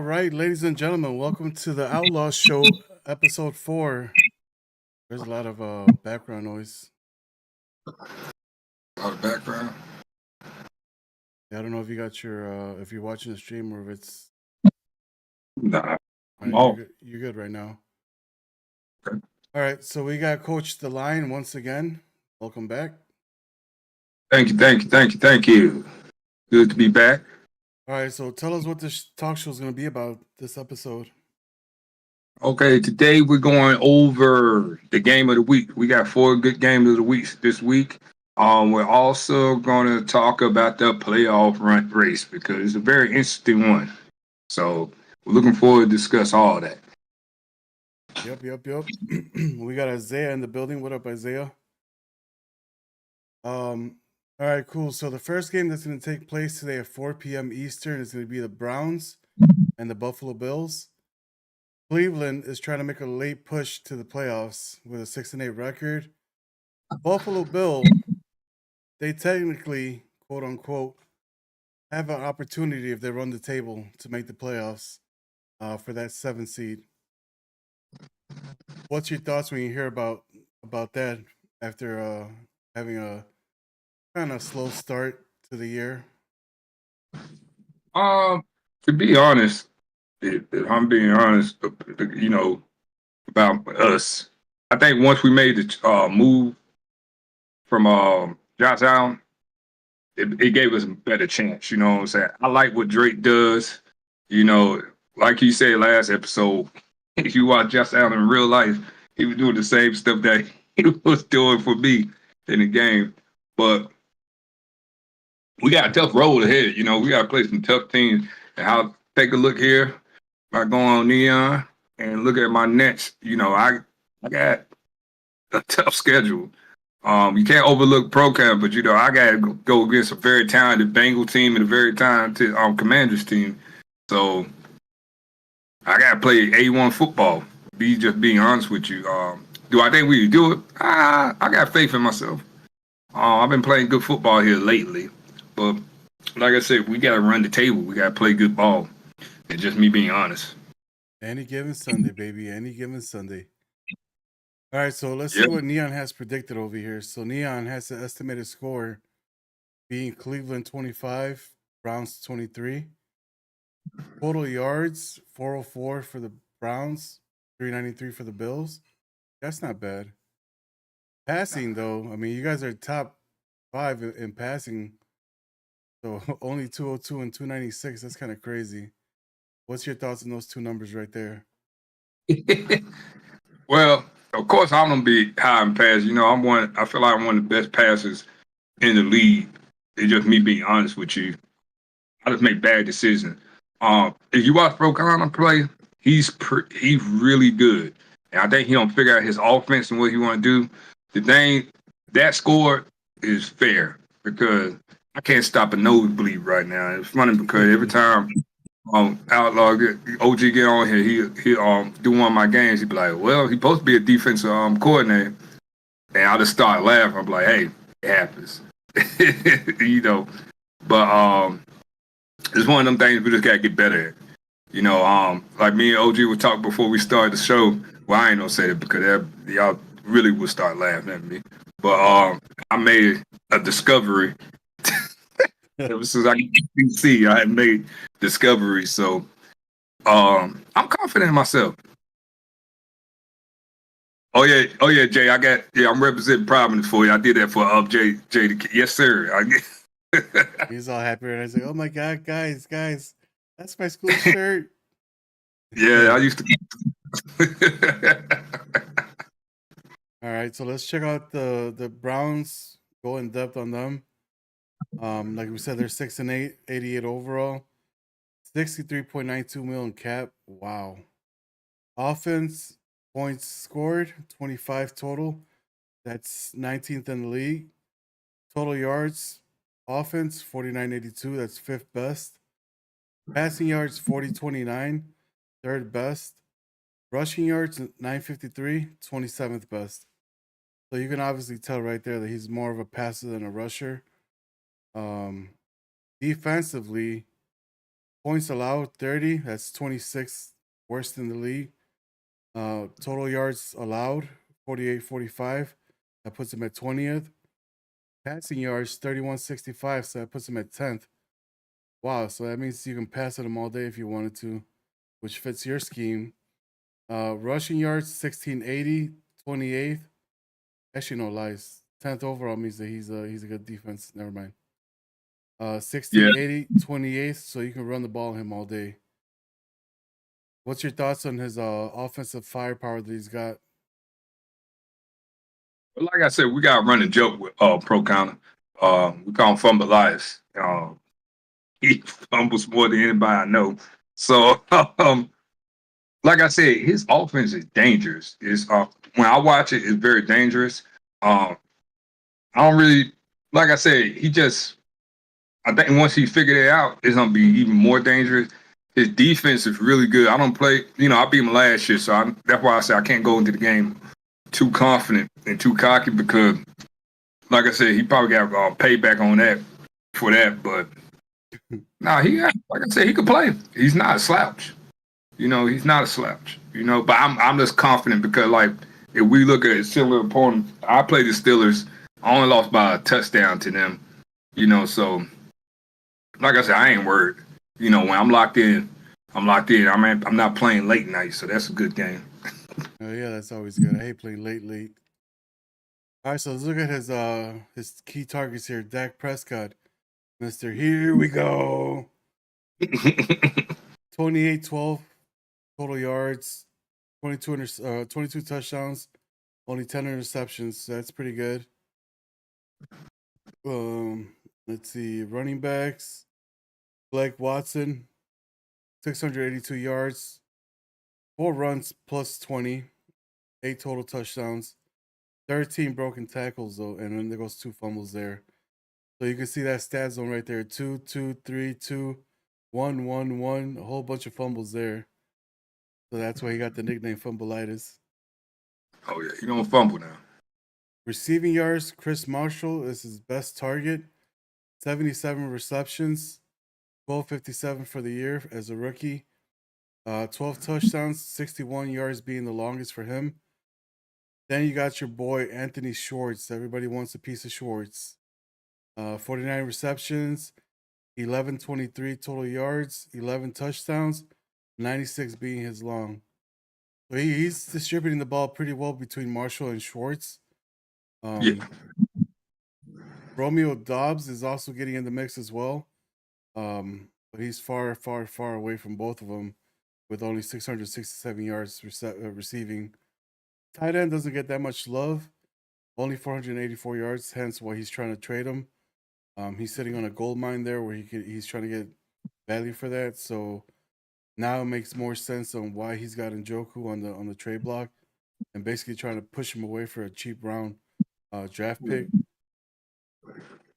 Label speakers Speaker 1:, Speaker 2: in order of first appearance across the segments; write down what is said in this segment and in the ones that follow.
Speaker 1: All right, ladies and gentlemen, welcome to the Outlawz Show, episode 4. There's a lot of background noise.
Speaker 2: A lot of background.
Speaker 1: Yeah, I don't know if you got your if you're watching the stream or if it's
Speaker 2: Nah, I'm
Speaker 1: you're
Speaker 2: off.
Speaker 1: good. You're good right now.
Speaker 2: Okay.
Speaker 1: All right, so we got Coach The Line once again. Welcome back.
Speaker 2: Thank you. Good to be back.
Speaker 1: All right, so tell us what this talk show is going to be about this episode.
Speaker 2: Okay, today we're going over the game of the week. We got 4 good games of the week this week. We're also going to talk about the playoff race because it's a very interesting one. So we're looking forward to discuss all that.
Speaker 1: Yep. We got Isaiah in the building. What up, Isaiah? All right, cool. So the first game that's going to take place today at 4 p.m. Eastern is going to be the Browns and the Buffalo Bills. Cleveland is trying to make a late push to the playoffs with a 6-8 record. Buffalo Bill, they technically, quote unquote, have an opportunity if they run the table to make the playoffs for that 7 seed. What's your thoughts when you hear about that after having a kind of slow start to the year?
Speaker 2: To be honest, if I'm being honest, about us, I think once we made the move from Josh Allen, it gave us a better chance. You know what I'm saying? I like what Drake does. You know, like you said last episode, if you watch Josh Allen in real life, he was doing the same stuff that he was doing for me in the game. But we got a tough road ahead. You know, we got to play some tough teams. And I'll take a look here. I go on Neon and look at my Nets. You know, I got a tough schedule. You can't overlook ProCam, but I gotta go against a very talented Bengal team and a very talented Commanders team. So I gotta play A1 football. Just being honest with you. Do I think we can do it? I got faith in myself. I've been playing good football here lately, but like I said, we gotta run the table. We gotta play good ball. It's just me being honest.
Speaker 1: Any given Sunday, baby. Any given Sunday. All right, so let's see what Neon has predicted over here. So Neon has an estimated score being Cleveland 25, Browns 23. Total yards 404 for the Browns, 393 for the Bills. That's not bad. Passing though, I mean, you guys are top 5 in passing. So only 202 and 296. That's kind of crazy. What's your thoughts on those two numbers right there?
Speaker 2: Well, of course, I'm gonna be high in pass. You know, I feel like I'm one of the best passers in the league. It's just me being honest with you. I just make bad decisions. If you watch Procon play, he's really good, and I think he don't figure out his offense and what he want to do. The thing that score is fair because I can't stop a nosebleed right now. It's funny because every time Outlaw OG get on here, he do one of my games. He be like, "Well, he's supposed to be a defensive coordinator," and I just start laughing. I'm like, "Hey, it happens," you know. But it's one of them things we just gotta get better at. You know, like me and OG would talk before we started the show. Well, I ain't gonna say that because y'all really would start laughing at me. But I made a discovery. Ever since I can see, I had made discoveries. So I'm confident in myself. Oh yeah, Jay. I'm representing Providence for you. I did that for Jay. Yes, sir.
Speaker 1: He's all happy and I was like, "Oh my god, guys, that's my school shirt."
Speaker 2: Yeah, I used to.
Speaker 1: All right, so let's check out the Browns. Go in depth on them. Like we said, they're 6-8, 88 overall, 63.92 million cap. Wow. Offense points scored 25 total. That's 19th in the league. Total yards offense 49.82. That's 5th best. Passing yards 40.29, 3rd best. Rushing yards 953, 27th best. So you can obviously tell right there that he's more of a passer than a rusher. Defensively, Points allowed 30. That's 26th worst in the league. Total yards allowed 48-45. That puts him at 20th. Passing yards 31-65. So that puts him at 10th. Wow. So that means you can pass at him all day if you wanted to, which fits your scheme. Rushing yards 1680, 28th. Actually, no lies. 10th overall means that he's a good defense. Never mind. 1680, 28th. So you can run the ball on him all day. What's your thoughts on his offensive firepower that he's got?
Speaker 2: Like I said, we got to run a joke with Pro Counter. We call him Fumble Elias. He fumbles more than anybody I know. So, like I said, his offense is dangerous. It's when I watch it, it's very dangerous. I don't really, like I said, I think once he figured it out, it's gonna be even more dangerous. His defense is really good. I don't play, I beat him last year, so that's why I say I can't go into the game too confident and too cocky because, like I said, he probably got payback on that for that. But like I said, he could play. He's not a slouch. He's not a slouch. But I'm just confident because, like, if we look at similar opponents, I played the Steelers. I only lost by a touchdown to them. So like I said, I ain't worried. When I'm locked in, I'm locked in. I'm not playing late night, so that's a good game.
Speaker 1: Oh yeah, that's always good. I hate playing late. All right, so let's look at his key targets here. Dak Prescott, Mr. Here we go. 28-12 total yards, 22 touchdowns, only 10 interceptions. So that's pretty good. Let's see, running backs. Blake Watson, 682 yards, 4 runs plus 20, 8 total touchdowns, 13 broken tackles though, and then there goes 2 fumbles there. So you can see that stat zone right there: 2, 2, 3, 2, 1, 1, 1. A whole bunch of fumbles there. So that's why he got the nickname Fumbleitis.
Speaker 2: Oh yeah, he don't fumble now.
Speaker 1: Receiving yards, Chris Marshall is his best target. 77 receptions, 1257 for the year as a rookie. 12 touchdowns, 61 yards being the longest for him. Then you got your boy Anthony Schwartz. Everybody wants a piece of Schwartz. 49 receptions, 1123 total yards, 11 touchdowns, 96 being his long. So he's distributing the ball pretty well between Marshall and Schwartz.
Speaker 2: Yeah.
Speaker 1: Romeo Dobbs is also getting in the mix as well. But he's far, far, far away from both of them with only 667 yards receiving. Tight end doesn't get that much love, only 484 yards, hence why he's trying to trade him. He's sitting on a gold mine there where he's trying to get value for that. So now it makes more sense on why he's got Njoku on the trade block and basically trying to push him away for a cheap round draft pick.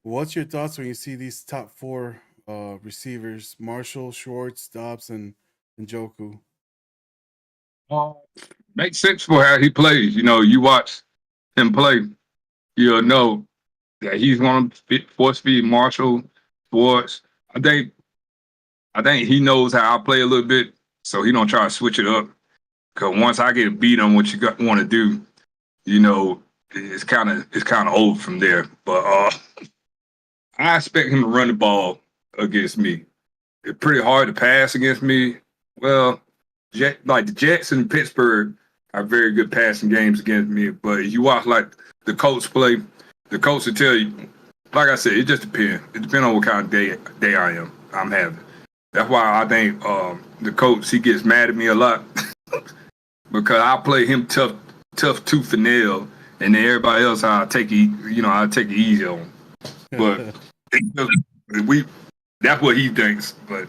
Speaker 1: What's your thoughts when you see these top 4 receivers: Marshall, Schwartz, Dobbs, and Njoku?
Speaker 2: Makes sense for how he plays. You watch him play, you'll know that he's going to force feed Marshall, Schwartz. I think he knows how I play a little bit, so he don't try to switch it up. Because once I get beat on what you want to do, it's kind of over from there. But I expect him to run the ball against me. It's pretty hard to pass against me. Well, like the Jets and Pittsburgh are very good passing games against me. But if you watch like the Colts play, the Colts will tell you, like I said, it just depends. It depends on what kind of day I'm having. That's why I think the coach, he gets mad at me a lot because I play him tough tooth and nail, and then everybody else I take it easy on. But that's what he thinks. But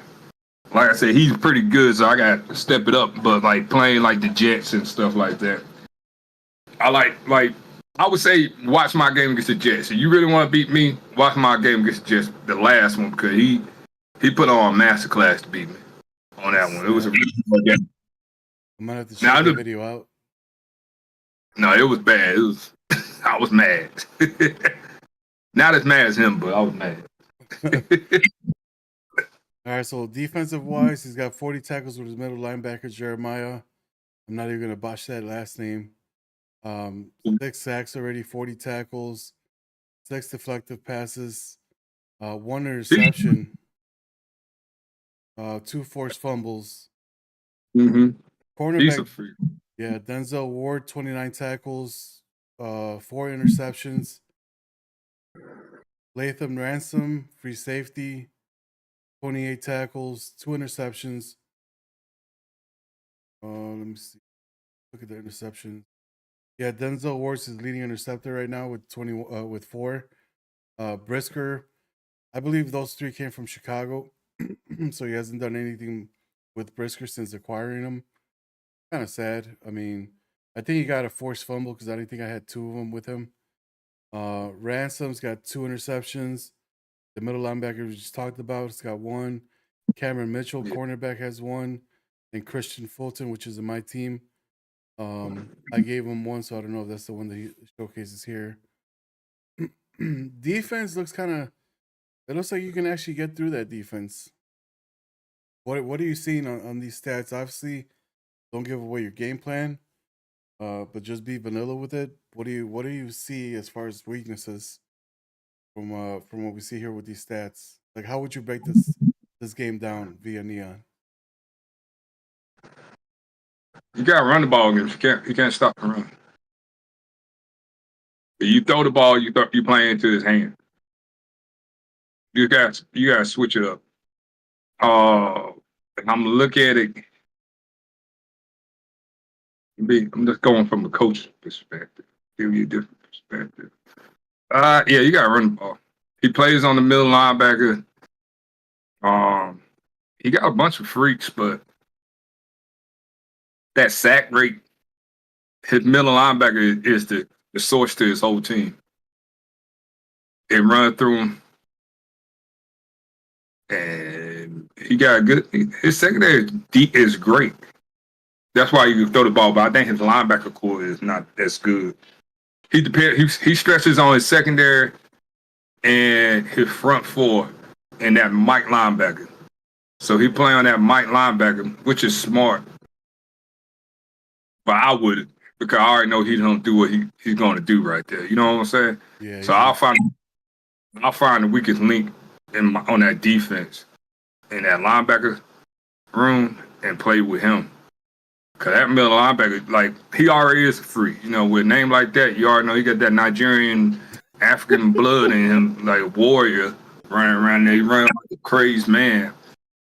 Speaker 2: like I said, he's pretty good, so I got to step it up. But like playing like the Jets and stuff like that, I like I would say watch my game against the Jets. If you really want to beat me, watch my game against the Jets, the last one, because he put on a masterclass to beat me on that one. It was a really good game.
Speaker 1: I'm gonna have to check the video out.
Speaker 2: No, it was bad. I was mad. Not as mad as him, but I was mad.
Speaker 1: All right, so defensive wise, he's got 40 tackles with his middle linebacker Jeremiah. I'm not even gonna botch that last name. 6 sacks already, 40 tackles, 6 deflective passes, 1 interception, 2 forced fumbles.
Speaker 2: Mm-hmm. He's a
Speaker 1: Cornerback,
Speaker 2: freak.
Speaker 1: yeah, Denzel Ward, 29 tackles, 4 interceptions. Latham Ransom, free safety, 28 tackles, 2 interceptions. Let me see. Look at the interceptions. Yeah, Denzel Ward's his leading interceptor right now with 4. Brisker, I believe those 3 came from Chicago, so he hasn't done anything with Brisker since acquiring him. Kind of sad. I mean, I think he got a forced fumble because I didn't think I had 2 of them with him. Ransom's got 2 interceptions. The middle linebacker we just talked about, it's got 1. Cameron Mitchell, cornerback, has 1, and Christian Fulton, which is in my team. I gave him 1, so I don't know if that's the one that he showcases here. Defense looks kind of. It looks like you can actually get through that defense. What are you seeing on these stats? Obviously, don't give away your game plan, but just be vanilla with it. What do you see as far as weaknesses from what we see here with these stats? Like, how would you break this game down via Neon?
Speaker 2: You got to run the ball against. You can't stop the run. If you throw the ball, you playing into his hand. You got to switch it up. If I'm look at it. I'm just going from a coach perspective. Give you a different perspective. Yeah, you got to run the ball. He plays on the middle linebacker. He got a bunch of freaks, but that sack rate, his middle linebacker is the source to his whole team. They run through him, and he got a good. His secondary is great. That's why you can throw the ball, but I think his linebacker core is not as good. He stretches on his secondary and his front 4 and that Mike linebacker. So he play on that Mike linebacker, which is smart. But I wouldn't, because I already know he don't do what he's going to do right there. You know what I'm saying?
Speaker 1: Yeah.
Speaker 2: So I'll find the weakest link on that defense in that linebacker room and play with him. Cause that middle linebacker, like, he already is a freak. You know, with a name like that, you already know he got that Nigerian African blood in him, like a warrior running around there. He running like a crazed man.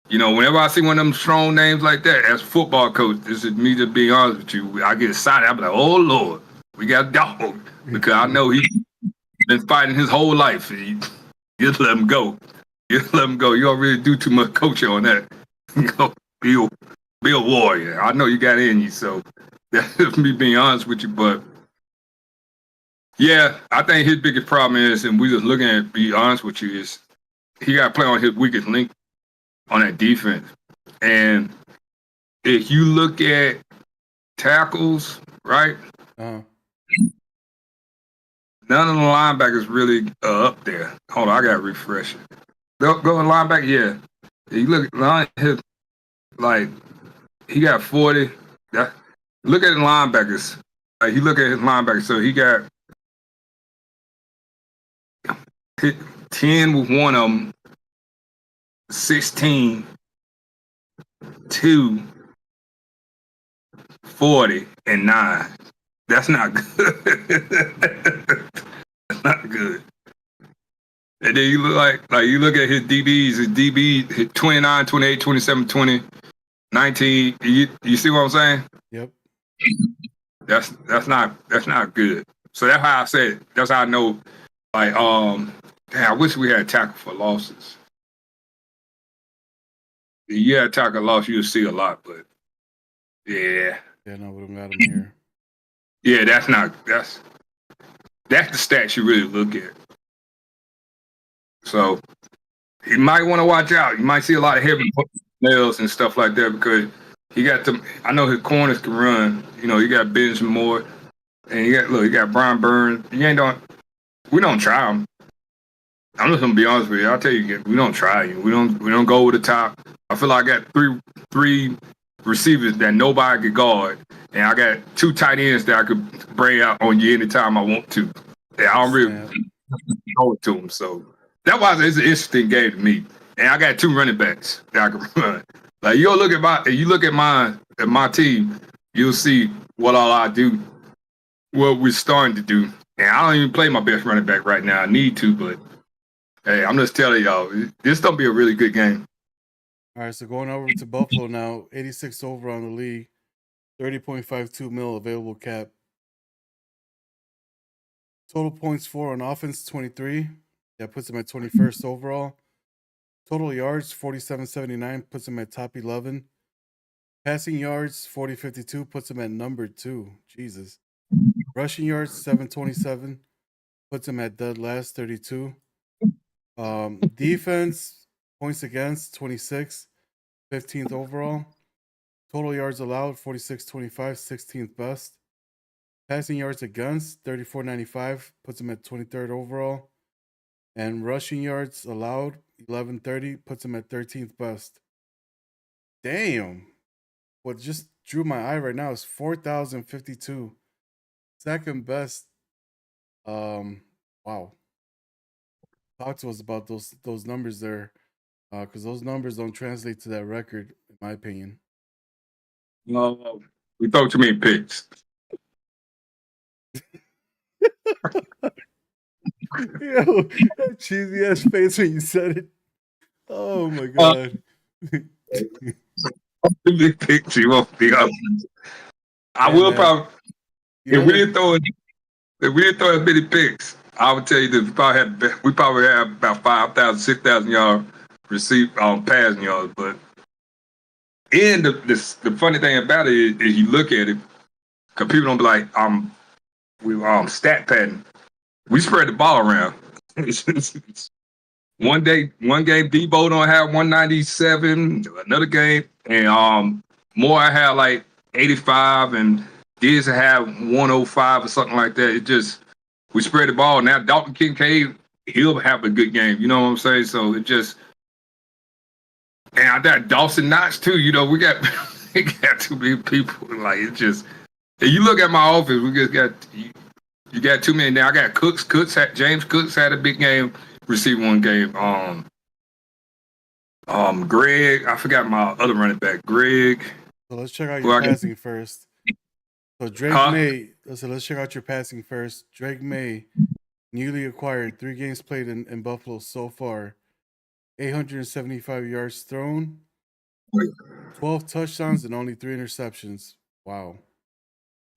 Speaker 2: You know, whenever I see one of them strong names like that, as a football coach, this is me to be honest with you, I get excited. I'm like, oh Lord, we got a dog. Because I know he's been fighting his whole life. Just let him go. Just let him go. You don't really do too much coaching on that. Go be a warrior. I know you got it in you, so that's me being honest with you. But yeah, I think his biggest problem is, and we just looking at be honest with you, is he got to play on his weakest link on that defense. And if you look at tackles, right?
Speaker 1: Uh-huh.
Speaker 2: None of the linebackers really up there. Hold on, I got to refresh it. Go linebacker, yeah. You look at his, like, he got 40. Look at the linebackers. Like, you look at his linebackers. So he got 10 with one of them, 16, 2, 40, and 9. That's not good. That's not good. And then you look at his DBs. His DB hit 29, 28, 27, 20. 19, you see what I'm saying?
Speaker 1: Yep.
Speaker 2: That's not good. So that's how I said. That's how I know. Like, damn, I wish we had tackle for losses. If you had tackle loss, you'll see a lot. But yeah,
Speaker 1: no, we don't got him here.
Speaker 2: Yeah, that's the stats you really look at. So you might want to watch out. You might see a lot of heavy nails and stuff like that because he got them. I know his corners can run. You know, you got Benjamin Moore, and you got Brian Burns. We don't try him. I'm just gonna be honest with you. I'll tell you, we don't try you. We don't go over the top. I feel like I got three receivers that nobody could guard, and I got 2 tight ends that I could bring out on you anytime I want to. Yeah, I don't really go to them. So that's why it's an interesting game to me. And I got 2 running backs that I can run. Like you look at my team, you'll see what all I do, what we're starting to do. And I don't even play my best running back right now. I need to, but hey, I'm just telling y'all, this don't be a really good game.
Speaker 1: All right, so going over to Buffalo now, 86 over on the league, 30.52 mil available cap. Total points for on offense, 23. That puts him at 21st overall. Total yards, 47.79, puts him at top 11. Passing yards, 40.52, puts him at number 2. Jesus. Rushing yards, 727, puts him at dead last, 32. Defense, points against, 26, 15th overall. Total yards allowed, 46.25, 16th best. Passing yards against, 34.95, puts him at 23rd overall. And rushing yards allowed, 1130, puts him at 13th best. Damn. What just drew my eye right now is 4,052. Second best. Wow. Talk to us about those numbers there. Because those numbers don't translate to that record, in my opinion.
Speaker 2: We throw too many picks.
Speaker 1: Yo, that cheesy ass face when you said it. Oh my god.
Speaker 2: Big picks. You won't be up. I will probably. If we didn't throw as many picks, I would tell you that we probably have about 5,000, 6,000 yards passing yards. But the funny thing about it is you look at it, because people don't be like, we stat padding. We spread the ball around. One game Debo don't have 197, another game, and Moore had like 85, and Diz have 105 or something like that. It just, we spread the ball. Now Dalton Kincaid, he'll have a good game. You know what I'm saying? So it just, and I got Dawson Knox too. You know, we got too many people. Like it just, if you look at my offense, we just got you got too many. Now I got James Cooks had a big game, received one game. Greg, I forgot my other running back, Greg.
Speaker 1: So let's check out your passing first. So Drake May. So let's check out your passing first. Drake May, newly acquired, 3 games played in Buffalo so far. 875 yards thrown, 12 touchdowns, and only 3 interceptions. Wow.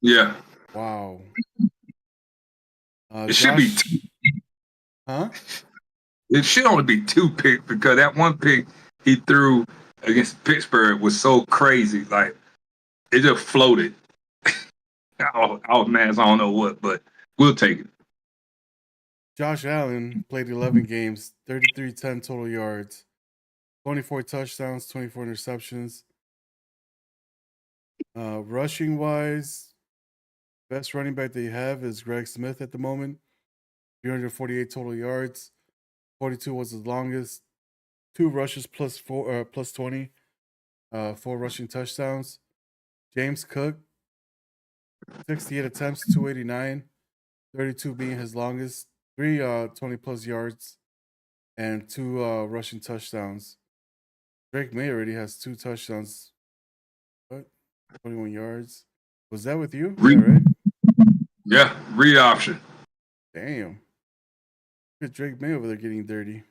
Speaker 2: Yeah.
Speaker 1: Wow.
Speaker 2: It should be 2.
Speaker 1: Huh?
Speaker 2: It should only be 2 picks, because that one pick he threw against Pittsburgh was so crazy. Like, it just floated. I was mad as I don't know what, but we'll take it.
Speaker 1: Josh Allen played 11 games, 33-10 total yards, 24 touchdowns, 24 interceptions. Rushing wise, best running back they have is Greg Smith at the moment. 348 total yards. 42 was his longest. 2 rushes plus 20. 4 rushing touchdowns. James Cook, 68 attempts, 289. 32 being his longest. 3 20 plus yards and 2 rushing touchdowns. Drake May already has 2 touchdowns. What? 21 yards. Was that with you? Right?
Speaker 2: Yeah, read option.
Speaker 1: Damn. Look at Drake May over there getting dirty.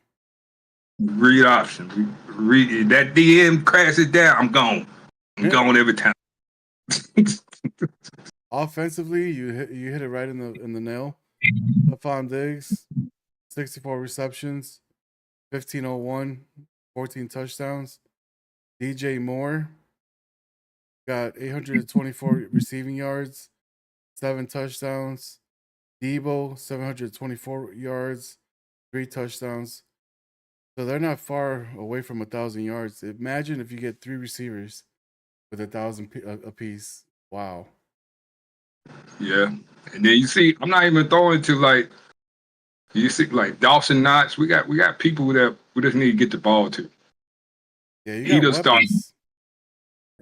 Speaker 2: Read option. Read that DM crashes down. I'm gone. I'm gone every time.
Speaker 1: Offensively, you hit it right in the nail. Stephon Diggs, 64 receptions, 1501, 14 touchdowns. DJ Moore got 824 receiving yards, 7 touchdowns. Debo, 724 yards, 3 touchdowns. So they're not far away from 1,000 yards. Imagine if you get 3 receivers with 1,000 apiece. Wow.
Speaker 2: Yeah. And then you see, I'm not even throwing to like You see, like Dawson Knox, we got people that we just need to get the ball to.
Speaker 1: Yeah, you
Speaker 2: He
Speaker 1: got
Speaker 2: just started.
Speaker 1: weapons.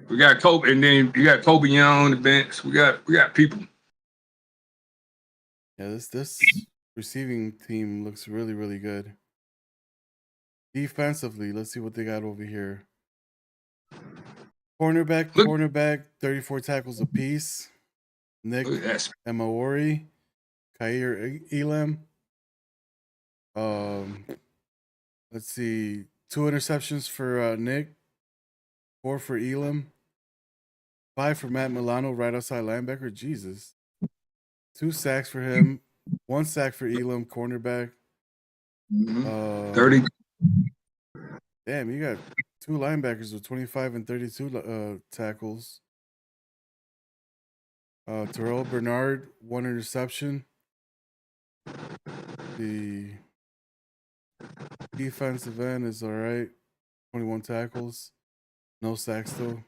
Speaker 2: We got Kobe, and then you got Kobe Young on the bench. We got people.
Speaker 1: Yeah, this receiving team looks really, really good. Defensively, let's see what they got over here.
Speaker 2: Look,
Speaker 1: Cornerback, 34 tackles apiece. Nick
Speaker 2: look at that.
Speaker 1: Emaori, Kair Elam. Let's see, 2 interceptions for Nick, 4 for Elam, 5 for Matt Milano, right outside linebacker. Jesus, 2 sacks for him, 1 sack for Elam, cornerback.
Speaker 2: 30.
Speaker 1: Damn, you got 2 linebackers with 25 and 32 tackles. Terrell Bernard, 1 interception. The defensive end is all right, 21 tackles, no sacks though.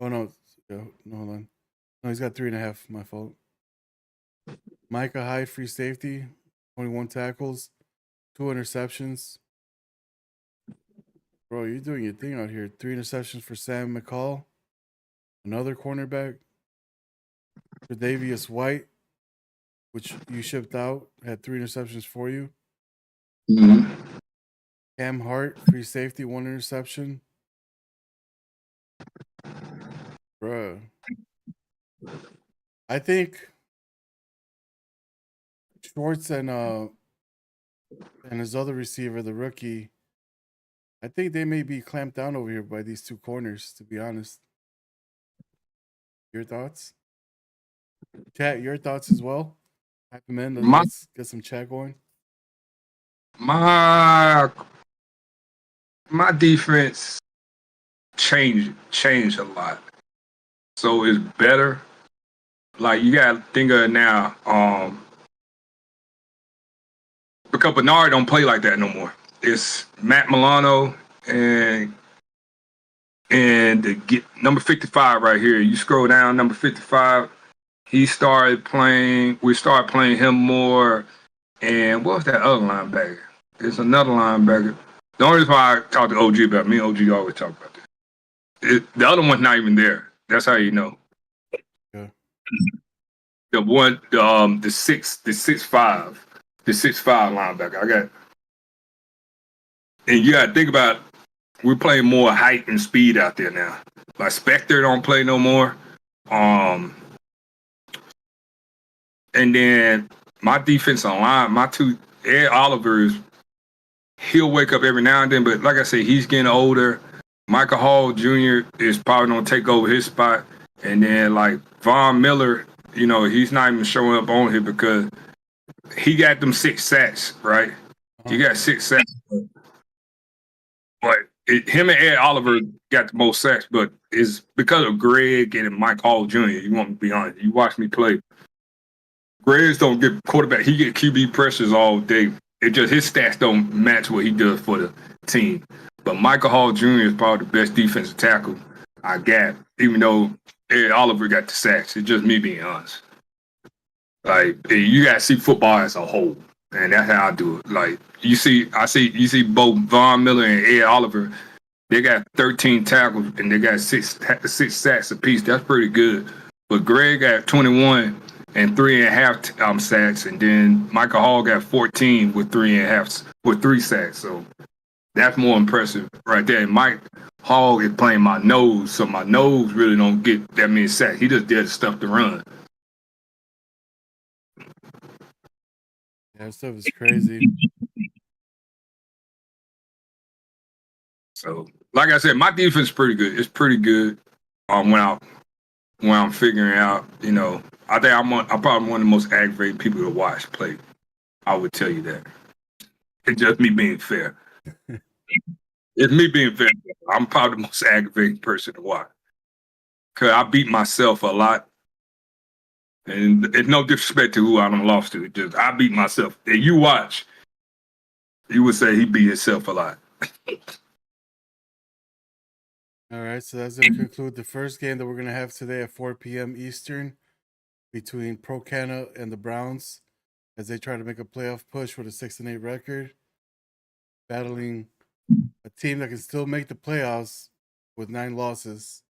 Speaker 1: Oh no, no, hold on. No, he's got 3.5. My fault. Micah Hyde, free safety, 21 tackles, 2 interceptions. Bro, you're doing your thing out here. 3 interceptions for Sam McCall, another cornerback. Tre'Davious White, which you shipped out, had 3 interceptions for you.
Speaker 2: Mm-hmm.
Speaker 1: Cam Hart, free safety, 1 interception. Bruh. I think Schwartz and his other receiver, the rookie, I think they may be clamped down over here by these 2 corners, to be honest. Your thoughts? Chat, your thoughts as well? Type them in.
Speaker 2: My
Speaker 1: Let's get some chat going.
Speaker 2: my my defense changed a lot, so it's better. Like you gotta think of it now. Because Bernard don't play like that no more. It's Matt Milano and number 55 right here. You scroll down, number 55. We started playing him more. And what was that other linebacker? It's another linebacker. The only reason why I talk to OG about me and OG always talk about this. The other one's not even there. That's how you know.
Speaker 1: Yeah.
Speaker 2: The one, the 6'5", the 6'5" linebacker. I got, and you got to think about. We're playing more height and speed out there now. Like Spectre don't play no more. And then my defensive line, my 2 Ed Oliver's, he'll wake up every now and then, but like I said, he's getting older. Michael Hall Jr. is probably gonna take over his spot. And then like Von Miller, he's not even showing up on here because he got them 6 sacks, right? He got 6 sacks. But him and Ed Oliver got the most sacks, but it's because of Greg and Mike Hall Jr. You want me to be honest. You watch me play. Greg's don't get quarterback. He get QB pressures all day. It just his stats don't match what he does for the team. But Michael Hall Jr. is probably the best defensive tackle I got, even though Ed Oliver got the sacks. It's just me being honest. Like you gotta see football as a whole. And that's how I do it. Like you see both Von Miller and Ed Oliver. They got 13 tackles and they got six sacks apiece. That's pretty good. But Greg got 21 and 3.5 sacks, and then Michael Hall got 14 with 3 sacks. So that's more impressive right there. And Mike Hall is playing my nose, so my nose really don't get that many sacks. He just did the stuff to run.
Speaker 1: Yeah, that stuff is crazy.
Speaker 2: So, like I said, my defense is pretty good. It's pretty good. When I'm figuring out, I think I'm probably one of the most aggravating people to watch play. I would tell you that. It's just me being fair. It's me being fair. I'm probably the most aggravating person to watch. Because I beat myself a lot. And it's no disrespect to who I done lost to. It's just I beat myself. If you watch, you would say he beat himself a lot.
Speaker 1: All right, so that's going to conclude the first game that we're going to have today at 4 p.m. Eastern between Pro Canna and the Browns. as they try to make a playoff push with a 6-8 record, battling a team that can still make the playoffs with 9 losses.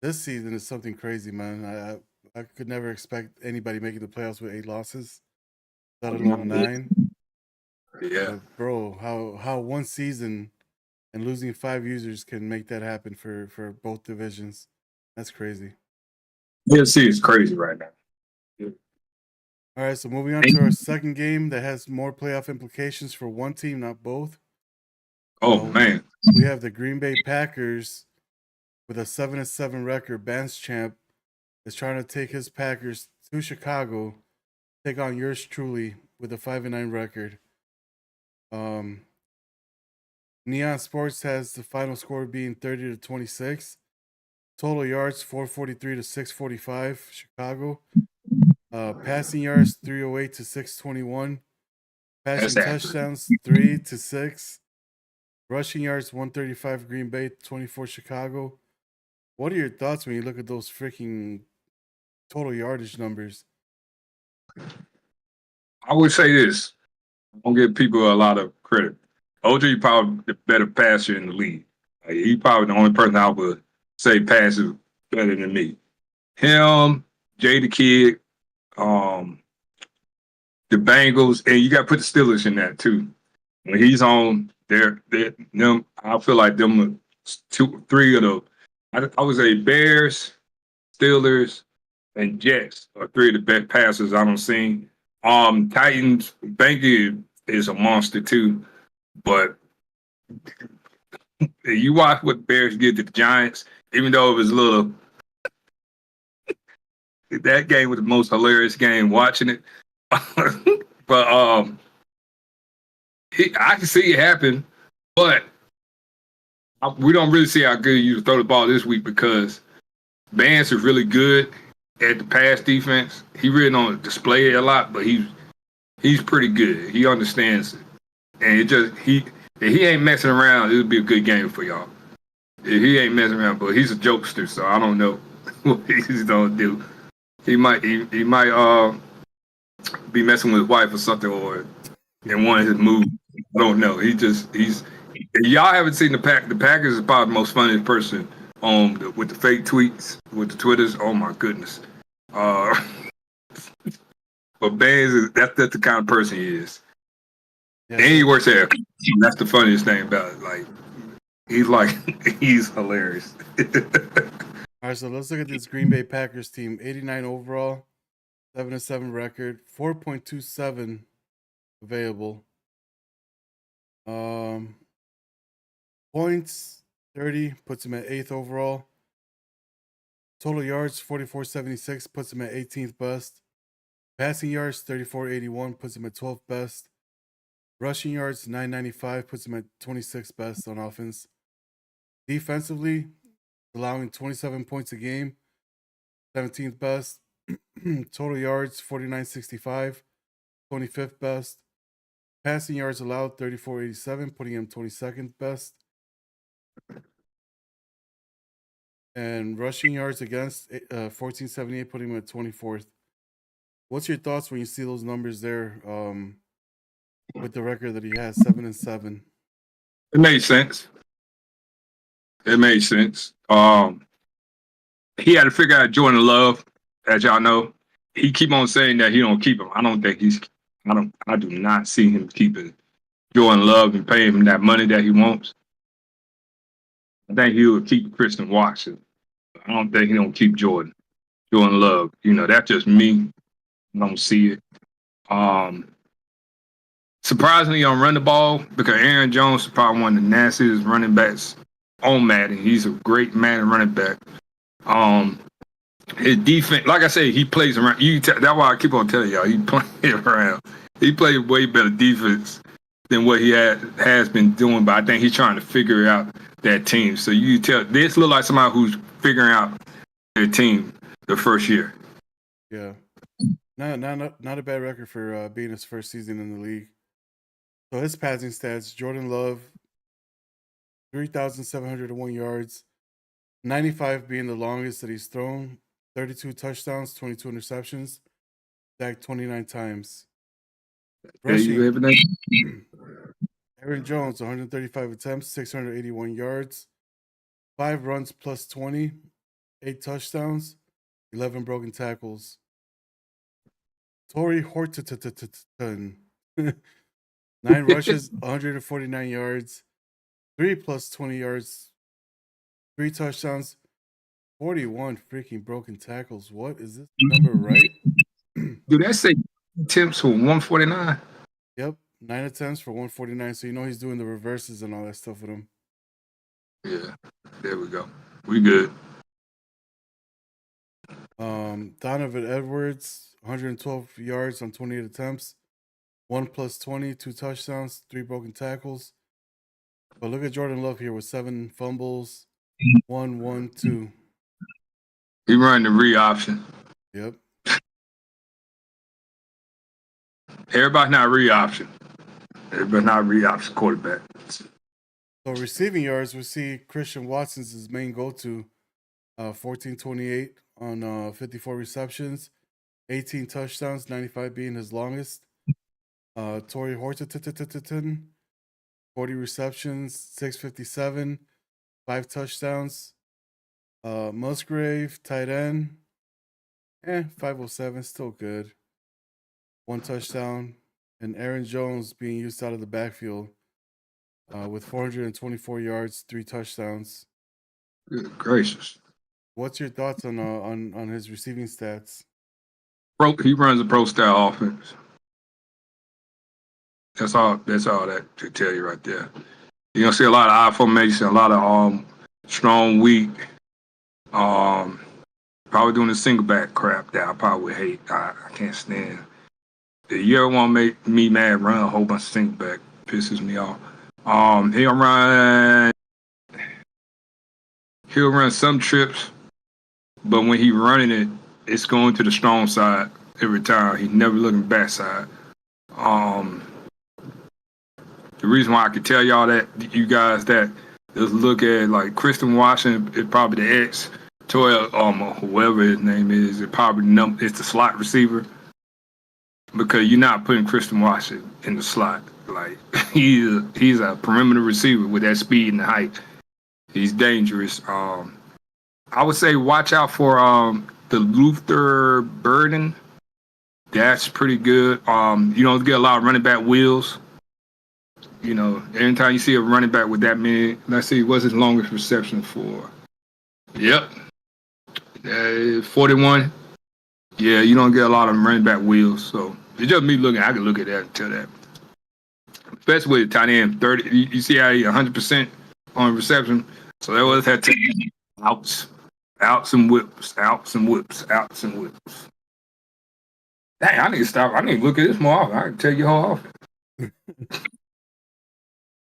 Speaker 1: This season is something crazy, man. I could never expect anybody making the playoffs with 8 losses, let alone 9.
Speaker 2: Yeah.
Speaker 1: But bro, how one season and losing 5 users can make that happen for both divisions. That's crazy.
Speaker 2: NFC is crazy right now.
Speaker 1: All right, so moving on to our second game that has more playoff implications for one team, not both.
Speaker 2: Oh man.
Speaker 1: We have the Green Bay Packers with a 7-7 record. Bands champ is trying to take his Packers to Chicago, take on yours truly with a 5-9 record. Neon Sports has the final score being 30-26. Total yards 443 to 645. Chicago. Passing yards 308 to 621. Passing touchdowns 3 to 6. Rushing yards 135 Green Bay, 24 Chicago. What are your thoughts when you look at those freaking total yardage numbers?
Speaker 2: I would say this. I don't give people a lot of credit. OJ probably the better passer in the league. Like, he probably the only person I would say passes better than me. Him, Jay the Kid, the Bengals, and you got to put the Steelers in that too. When he's on, them. I feel like them 3 of the. I would say Bears, Steelers, and Jets are 3 of the best passers I don't see. Titans, Banky is a monster too, but you watch what Bears did to the Giants, even though it was a little. That game was the most hilarious game watching it. But I can see it happen, but we don't really see how good you throw the ball this week because Vance is really good at the pass defense. He really don't display it a lot, but he's pretty good. He understands it, and if he ain't messing around, it'll be a good game for y'all. If he ain't messing around, but he's a jokester, so I don't know what he's gonna do. He might be messing with his wife or something, or in one of his moves. I don't know. He's. Y'all haven't seen the Packers is probably the most funniest person with the fake tweets, with the Twitters. Oh my goodness. But Bands that's the kind of person he is. Yeah, and he works there. That's the funniest thing about it. Like he's hilarious.
Speaker 1: All right, so let's look at this Green Bay Packers team. 89 overall, 7-7 record, 4.27 available. Points 30 puts him at 8th overall. Total yards 4476 puts him at 18th best. Passing yards 3481 puts him at 12th best. Rushing yards 995 puts him at 26th best on offense. Defensively, allowing 27 points a game, 17th best. Total yards 4965, 25th best. Passing yards allowed 3487, putting him 22nd best. And rushing yards against 1478, putting him at 24th. What's your thoughts when you see those numbers there with the record that he has, 7-7?
Speaker 2: It made sense. He had to figure out Jordan Love, as y'all know. He keep on saying that he don't keep him. I do not see him keeping Jordan Love and paying him that money that he wants. I think he would keep Christian Watson. I don't think he don't keep Jordan Love. That's just me. I don't see it. Surprisingly, on run the ball, because Aaron Jones is probably one of the nastiest running backs on Madden. He's a great Madden running back. His defense, like I say, he plays around. That's why I keep on telling y'all, he plays around. He plays way better defense than what he has been doing, but I think he's trying to figure out that team. So you tell this look like somebody who's figuring out their team the first year.
Speaker 1: Yeah, not a bad record for being his first season in the league. So his passing stats: Jordan Love, 3,701 yards, 95 being the longest that he's thrown, 32 touchdowns, 22 interceptions, sacked 29 times.
Speaker 2: Yeah, you
Speaker 1: Rushing,
Speaker 2: everything.
Speaker 1: Aaron Jones, 135 attempts, 681 yards, 5 runs plus 20, 8 touchdowns, 11 broken tackles. Torrey Horton, 9 rushes, 149 yards, 3 plus 20 yards, 3 touchdowns, 41 freaking broken tackles. What is this number, right?
Speaker 2: Do that say attempts for 149?
Speaker 1: Yep, 9 attempts for 149. So you know he's doing the reverses and all that stuff with him.
Speaker 2: Yeah, there we go. We good.
Speaker 1: Donovan Edwards, 112 yards on 28 attempts, 1 plus 20, 2 touchdowns, 3 broken tackles. But look at Jordan Love here with 7 fumbles, 1, 2.
Speaker 2: He running the read option.
Speaker 1: Yep.
Speaker 2: Everybody not read option. Everybody not read option quarterback.
Speaker 1: So receiving yards, we see Christian Watson's his main go-to, 1428 on 54 receptions, 18 touchdowns, 95 being his longest. Torrey Horton, 40 receptions, 657, 5 touchdowns. Musgrave, tight end, 507, still good. 1 touchdown. And Aaron Jones being used out of the backfield with 424 yards, 3 touchdowns.
Speaker 2: Good gracious.
Speaker 1: What's your thoughts on his receiving stats?
Speaker 2: He runs a pro style offense. That's all that to tell you right there. You're gonna see a lot of I formation, a lot of strong, weak, probably doing the single back crap that I probably would hate. I can't stand. If you ever want to make me mad, run a whole bunch of single back. Pisses me off. He'll run some trips, but when he running it, it's going to the strong side every time. He's never looking backside. The reason why I can tell y'all that, you guys, that just look at like Christian Washington is probably the X, Toy, whoever his name is, it probably it's the slot receiver, because you're not putting Christian Washington in the slot. Like he's a perimeter receiver with that speed and height. He's dangerous. I would say watch out for the Luther Burden. That's pretty good. You don't get a lot of running back wheels. You know, anytime you see a running back with that many, let's see, what's his longest reception for? Yep. 41. Yeah, you don't get a lot of running back wheels. So it's just me looking. I can look at that and tell that. Especially with tight end 30. You see how he 100% on reception. So that was that outs and whips, outs and whips, outs and whips. Dang, I need to stop. I need to look at this more often. I can tell you how often.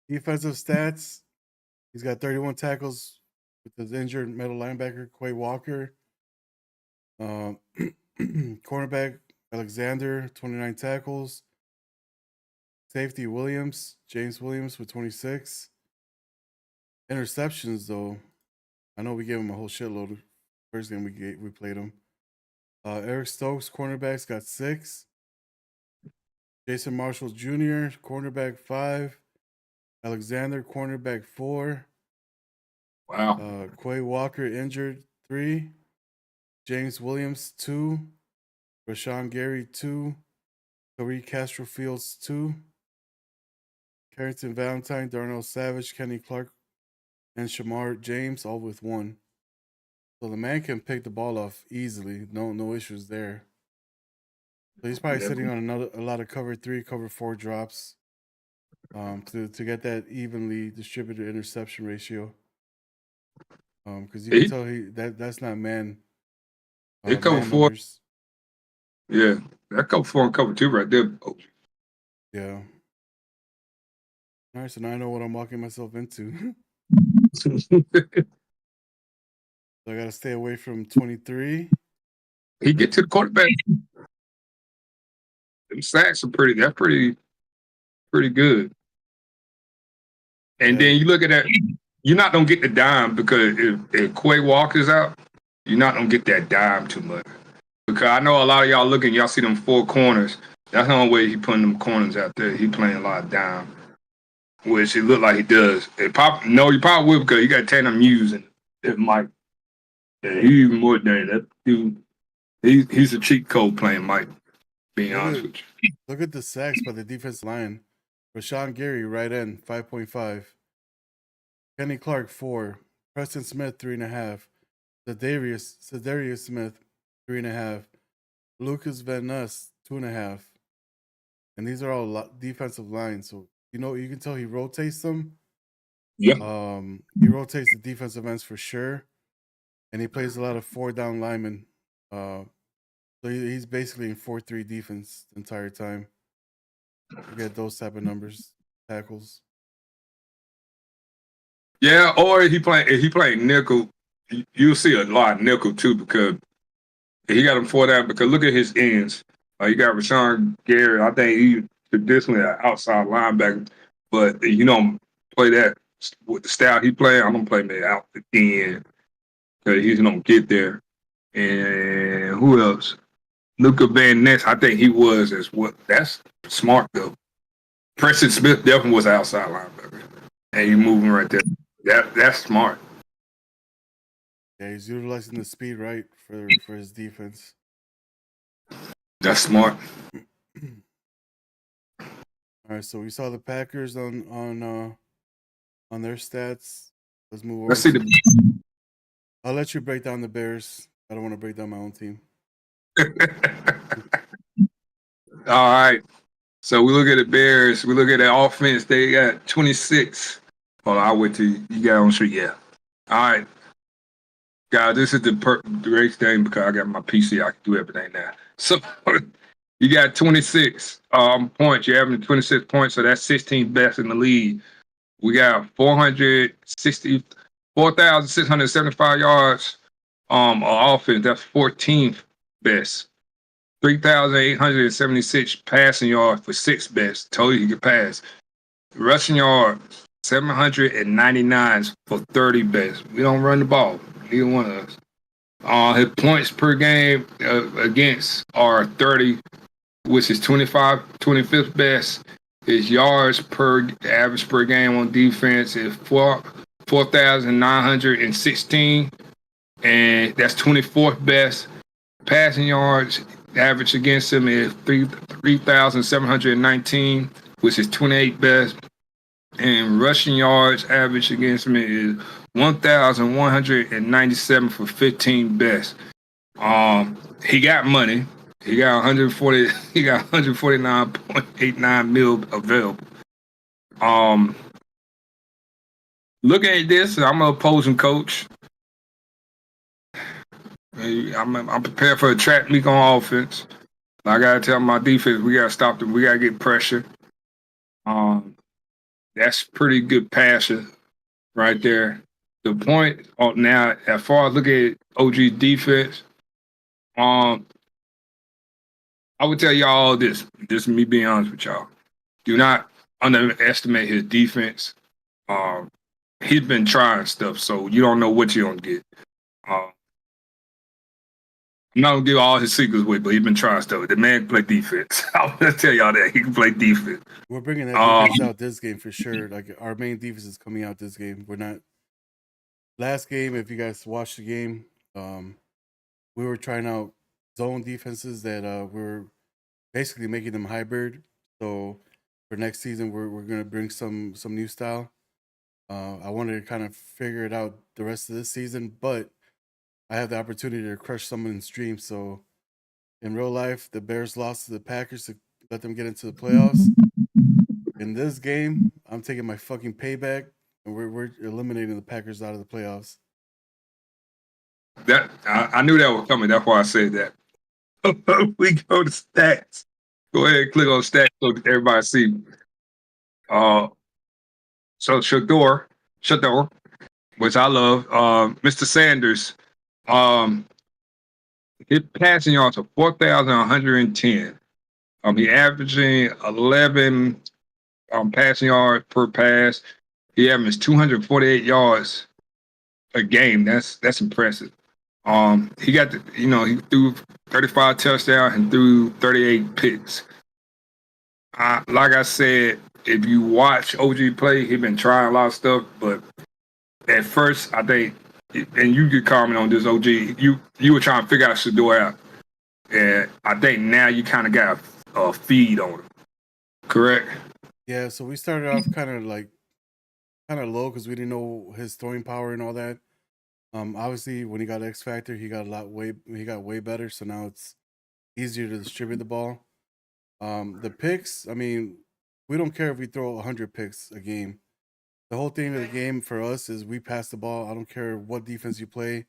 Speaker 1: Defensive stats, he's got 31 tackles with his injured middle linebacker, Quay Walker. Cornerback, Alexander, 29 tackles. Safety, James Williams with 26. Interceptions, though, I know we gave him a whole shitload. First game we played him. Eric Stokes, cornerbacks, got 6. Jason Marshall Jr., cornerback, 5. Alexander, cornerback, 4.
Speaker 2: Wow.
Speaker 1: Quay Walker, injured, 3. James Williams, 2. Rashawn Gary, 2. Tariq Castro Fields, 2. Carrington Valentine, Darnell Savage, Kenny Clark, and Shamar James, all with 1. So the man can pick the ball off easily. No issues there. So he's probably sitting on a lot of cover 3, cover 4 drops to get that evenly distributed interception ratio. Because you can tell that's not man.
Speaker 2: They cover 4. Yeah, that cover 4 and cover 2 right there.
Speaker 1: Yeah. All right, so now I know what I'm walking myself into. So I got to stay away from 23.
Speaker 2: He get to the quarterback. Them sacks are pretty good. And then you look at that, you're not going to get the dime, because if Quay Walker's out, you're not going to get that dime too much. Because I know a lot of y'all y'all see them 4 corners. That's the only way he putting them corners out there. He playing a lot down, which it look like he does. He probably will because he got Tanner Muse and Mike. Yeah, he even more than that dude. He's a cheat code playing Mike. Being honest with you.
Speaker 1: Look at the sacks by the defensive line. Rashawn Gary, right end, 5.5. Kenny Clark, 4. Preston Smith, 3.5. Cedarius Smith, 3.5. Lucas Van Ness, 2.5. And these are all defensive lines. So, you can tell he rotates them.
Speaker 2: Yeah.
Speaker 1: He rotates the defensive ends for sure. And he plays a lot of 4-down linemen. So he's basically in 4-3 defense the entire time. You get those type of numbers, tackles.
Speaker 2: Yeah, or if he playing nickel, you'll see a lot of nickel too because he got him 4-down. Because look at his ends. You got Rashawn Gary. I think he traditionally an outside linebacker, but play that with the style he playing. I'm gonna play him out the end because he's gonna get there. And who else? Luca Van Ness, I think he was as well. That's smart though. Preston Smith definitely was an outside linebacker, and you moving right there. That's smart.
Speaker 1: Yeah, he's utilizing the speed right for his defense.
Speaker 2: That's smart.
Speaker 1: All right, so we saw the Packers on their stats. Let's move on.
Speaker 2: Let's see
Speaker 1: I'll let you break down the Bears. I don't want to break down my own team.
Speaker 2: All right. So we look at the Bears. We look at the offense. They got 26. Hold on, I'll wait till you got on street. Yeah. All right. Guys, this is the great thing because I got my PC. I can do everything now. So you got 26 points. You're having 26 points, so that's 16th best in the league. We got 4,675 yards on offense. That's 14th best. 3,876 passing yards for 6th best. Told you he could pass. Rushing yards, 799 for 30 best. We don't run the ball. Neither one of us. His points per game against are 30, which is 25th best. His yards per average per game on defense is 4,916, and that's 24th best. Passing yards average against him is 3,719, which is 28th best. And rushing yards average against him is 1,197 for 15th best. He got money. He got 140. He got 149.89 mil available. Looking at this, I'm an opposing coach. I'm prepared for a trap meet on offense. I gotta tell my defense we gotta stop them. We gotta get pressure. That's pretty good passion right there. The point now, as far as look at OG's defense, I would tell y'all this. This is me being honest with y'all. Do not underestimate his defense. He's been trying stuff, so you don't know what you're gonna get. I'm not gonna give all his secrets away, but he's been trying stuff. The man can play defense. I'll just tell y'all that he can play defense.
Speaker 1: We're bringing that defense out this game for sure. Like our main defense is coming out this game. We're not. Last game, if you guys watched the game, we were trying out zone defenses that we're basically making them hybrid. So for next season, we're gonna bring some new style. I wanted to kind of figure it out the rest of this season, but I have the opportunity to crush someone in stream. So in real life, the Bears lost to the Packers to let them get into the playoffs. In this game, I'm taking my fucking payback, and we're eliminating the Packers out of the playoffs.
Speaker 2: That I knew that was coming. That's why I said that. We go to stats. Go ahead and click on stats so everybody see. So Shador, which I love. Mr. Sanders, his passing yards are 4,110. He averaging 11 passing yards per pass. He averages 248 yards a game. That's impressive. He got he threw 35 touchdowns and threw 38 picks. Like I said, if you watch OG play, he been trying a lot of stuff, but at first, I think, and you could comment on this, OG, you were trying to figure out Shador out. And I think now you kind of got a feed on him. Correct?
Speaker 1: Yeah, so we started off kind of low because we didn't know his throwing power and all that. Obviously, when he got X Factor, he got way better. So now it's easier to distribute the ball. The picks, I mean, we don't care if we throw 100 picks a game. The whole thing of the game for us is we pass the ball. I don't care what defense you play.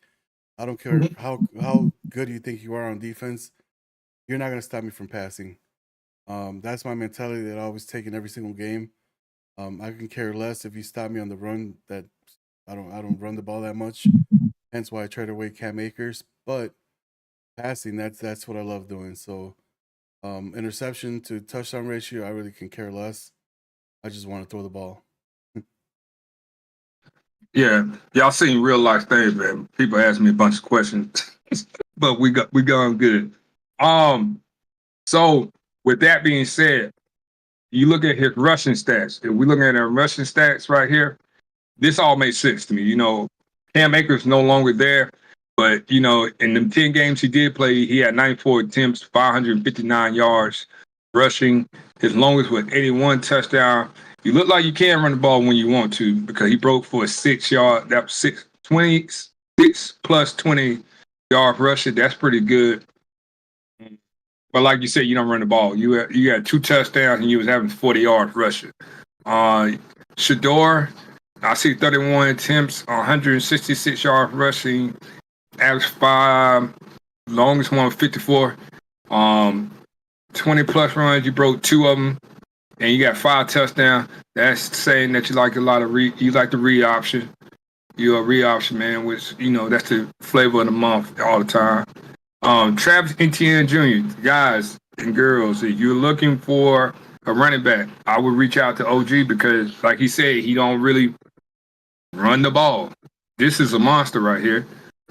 Speaker 1: I don't care how good you think you are on defense. You're not gonna stop me from passing. That's my mentality that I always take in every single game. I can care less if you stop me on the run. That I don't run the ball that much. Hence why I trade away Cam Akers. But passing, that's what I love doing. So interception to touchdown ratio, I really can care less. I just want to throw the ball.
Speaker 2: Yeah, y'all seen real life things, man. People ask me a bunch of questions, but we going good. So with that being said, you look at his rushing stats. If we look at our rushing stats right here, this all makes sense to me. You know, Cam Akers no longer there, but you know, in the 10 games he did play, he had 94 attempts, 559 yards rushing. His longest was 81 touchdown. You look like you can run the ball when you want to because he broke for a 6 yard. That was 26 plus 20 yard rushing. That's pretty good. But like you said, you don't run the ball. You had 2 touchdowns and you was having 40 yards rushing. Shador, I see 31 attempts, 166 yards rushing, average 5, longest one 54. 20 plus runs, you broke 2 of them, and you got 5 touchdowns. That's saying that you like a lot of you like the read option. You're a read option man, which you know that's the flavor of the month all the time. Travis Etienne Jr., guys and girls, if you're looking for a running back, I would reach out to OG because, like he said, he don't really run the ball. This is a monster right here.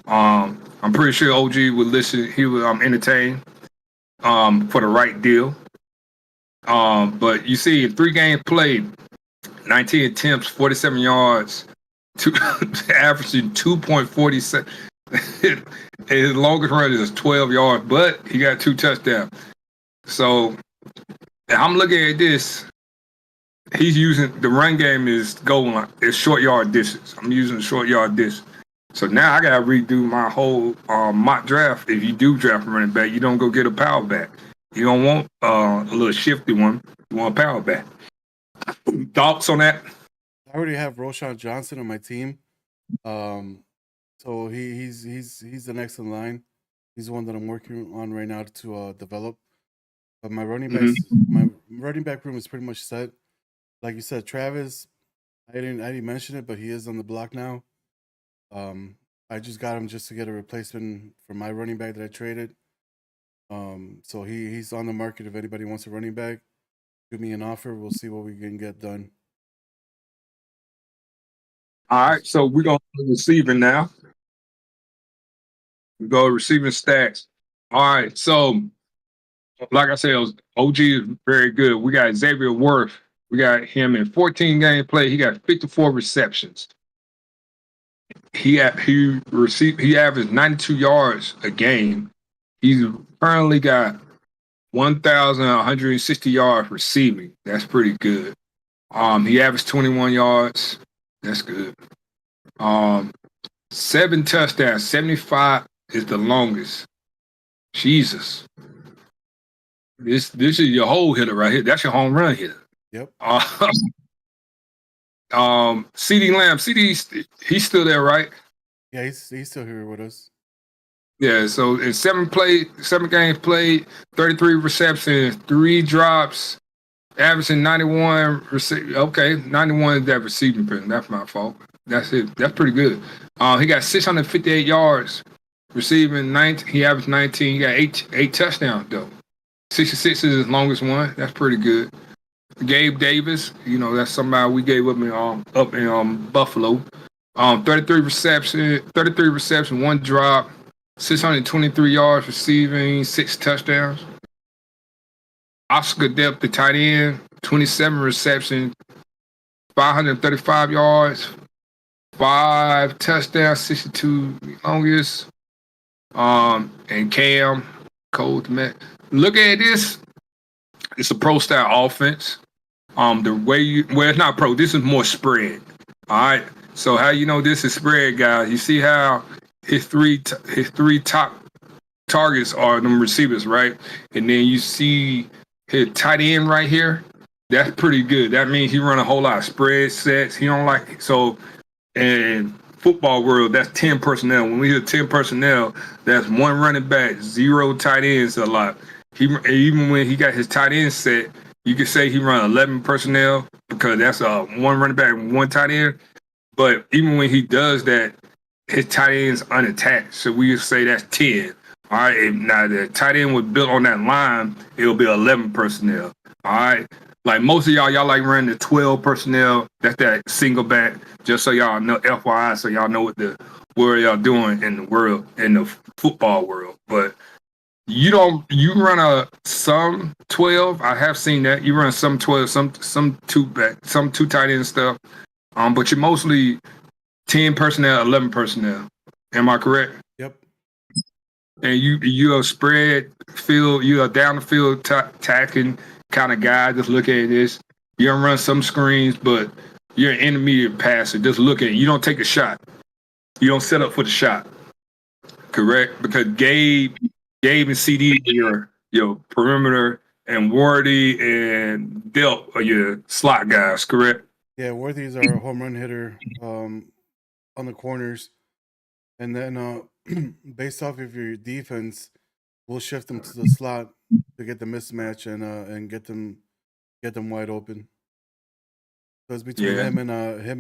Speaker 2: I'm pretty sure OG would listen. He would entertain for the right deal. But you see, 3 games played, 19 attempts, 47 yards, averaging 2.47. His longest run is 12 yards, but he got 2 touchdowns. So I'm looking at this. He's using the run game is goal line. It's short yard distance. I'm using short yard distance. So now I gotta redo my whole mock draft. If you do draft a running back, you don't go get a power back. You don't want a little shifty one. You want a power back. Thoughts on that?
Speaker 1: I already have Roshan Johnson on my team. So he's the next in line. He's the one that I'm working on right now to develop. But my running back room is pretty much set. Like you said, Travis, I didn't mention it, but he is on the block now. I just got him just to get a replacement for my running back that I traded. So he's on the market. If anybody wants a running back, give me an offer. We'll see what we can get done.
Speaker 2: All right, so we're going to receiving now. We go receiving stats. All right, so like I said, OG is very good. We got Xavier Worth. We got him in 14 game play. He got 54 receptions. He averaged 92 yards a game. He's currently got 1,160 yards receiving. That's pretty good. He averaged 21 yards. That's good. 7 touchdowns. 75 is the longest. Jesus. This is your whole hitter right here. That's your home run hitter.
Speaker 1: Yep.
Speaker 2: CD Lamb. CD, he's still there, right?
Speaker 1: Yeah, he's still here with us.
Speaker 2: Yeah, so in 7 games played, 33 receptions, 3 drops, averaging 91. Okay, 91 is that receiving pen. That's my fault. That's it. That's pretty good. He got 658 yards receiving. He averaged 19. He got 8 touchdowns though. 66 is his longest one. That's pretty good. Gabe Davis, you know, that's somebody we gave up in Buffalo. 33 reception, 1 drop, 623 yards receiving, 6 touchdowns. Oscar depth, the tight end, 27 receptions, 535 yards, 5 touchdowns, 62 longest. And Cam, Cole, man. Look at this. It's a pro style offense. The way it's not pro. This is more spread. All right. So how you know this is spread, guys? You see how his three top targets are them receivers, right? And then you see his tight end right here. That's pretty good. That means he run a whole lot of spread sets. He don't like so. And football world, that's 10 personnel. When we hear 10 personnel, that's 1 running back, 0 tight ends a lot. Even when he got his tight end set, you could say he run 11 personnel because that's 1 running back and 1 tight end. But even when he does that, his tight end's unattached. So we would say that's 10. All right. If now the tight end was built on that line, it'll be 11 personnel. All right. Like most of y'all like running the 12 personnel. That's that single back. Just so y'all know, FYI, so y'all know what y'all doing in the world, in the football world. But you run some 12. I have seen that. You run some 12, some 2 back, some 2 tight end stuff. But you're mostly 10 personnel, 11 personnel. Am I correct?
Speaker 1: Yep.
Speaker 2: And you're a spread field, you're a down the field tacking kind of guy. Just look at this. You don't run some screens, but you're an intermediate passer. Just look at it. You don't take a shot. You don't set up for the shot. Correct? Because Gabe and CD are your perimeter, and Wardy and Delp are your slot guys, correct?
Speaker 1: Yeah, Worthy's our home run hitter on the corners. And then based off of your defense, we'll shift them to the slot to get the mismatch and get them wide open. So it's between him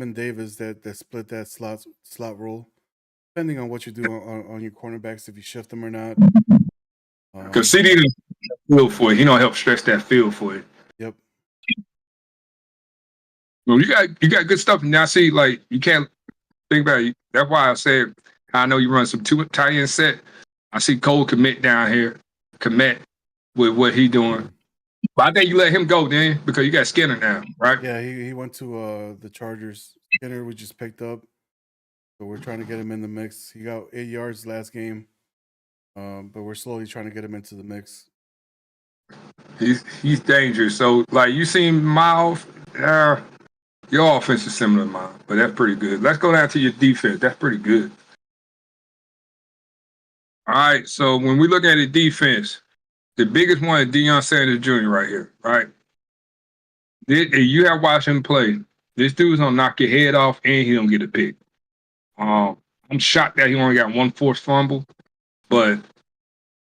Speaker 1: and Davis that split that slot role, depending on what you do on your cornerbacks, if you shift them or not.
Speaker 2: Because CD doesn't feel for it. He don't help stretch that field for it.
Speaker 1: Yep.
Speaker 2: Well, you got good stuff. Now see, like you can't think about it. That's why I said I know you run some 2 tight end set. I see Cole commit down here, commit with what he doing. But I think you let him go then because you got Skinner now, right?
Speaker 1: Yeah, he went to the Chargers. Skinner we just picked up, so we're trying to get him in the mix. He got 8 yards last game, but we're slowly trying to get him into the mix.
Speaker 2: He's dangerous. So like you seen Miles, your offense is similar to mine, but that's pretty good. Let's go down to your defense. That's pretty good. All right. So when we look at the defense, the biggest one is Deion Sanders Jr. right here, right? You have watched him play. This dude's gonna knock your head off, and he don't get a pick. I'm shocked that he only got 1 forced fumble, but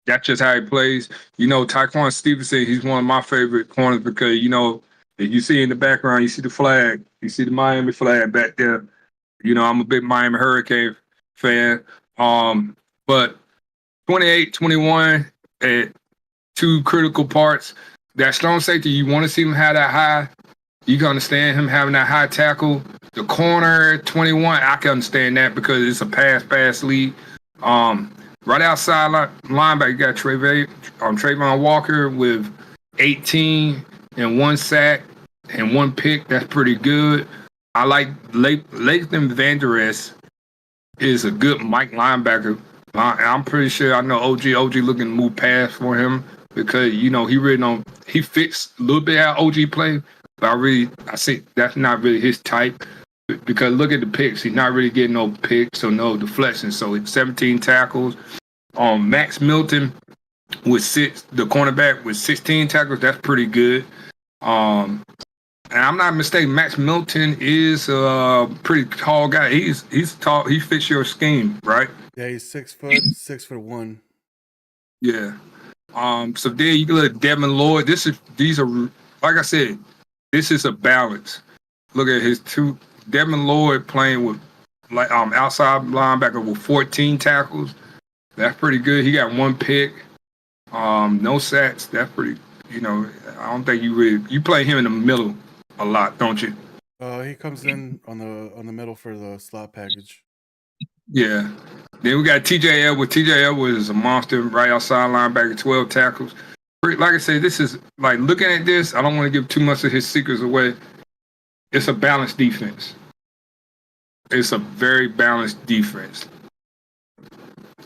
Speaker 2: that's just how he plays. You know, Tyquan Stevenson, he's one of my favorite corners because, you know, if you see in the background, you see the flag, you see the Miami flag back there. You know, I'm a big Miami Hurricane fan. But 28-21 at 2 critical parts. That strong safety, you want to see him have that high. You can understand him having that high tackle. The corner 21, I can understand that because it's a pass lead. Right outside linebacker, you got Trayvon Walker with 18 and 1 sack and 1 pick. That's pretty good. I like Latham Vander Esch is a good Mike linebacker. I'm pretty sure I know OG looking to move past for him because, you know, he fits a little bit how OG play, but I see that's not really his type because look at the picks. He's not really getting no picks or no deflections. So it's 17 tackles. Max Milton with the cornerback with 16 tackles. That's pretty good. And I'm not mistaken, Max Milton is a pretty tall guy. He's tall. He fits your scheme, right?
Speaker 1: Yeah, he's 6 foot, 6'1".
Speaker 2: Yeah. So there you look at Devin Lloyd. These are like I said, this is a balance. Look at his 2. Devin Lloyd playing with outside linebacker with 14 tackles. That's pretty good. He got 1 pick. No sacks. That's pretty. You know, I don't think you play him in the middle a lot, don't you?
Speaker 1: He comes in on the middle for the slot package.
Speaker 2: Yeah. Then we got TJ Edwards. TJ Edwards is a monster right outside linebacker, 12 tackles. like I said, this is like looking at this. I don't want to give too much of his secrets away. It's a balanced defense. It's a very balanced defense.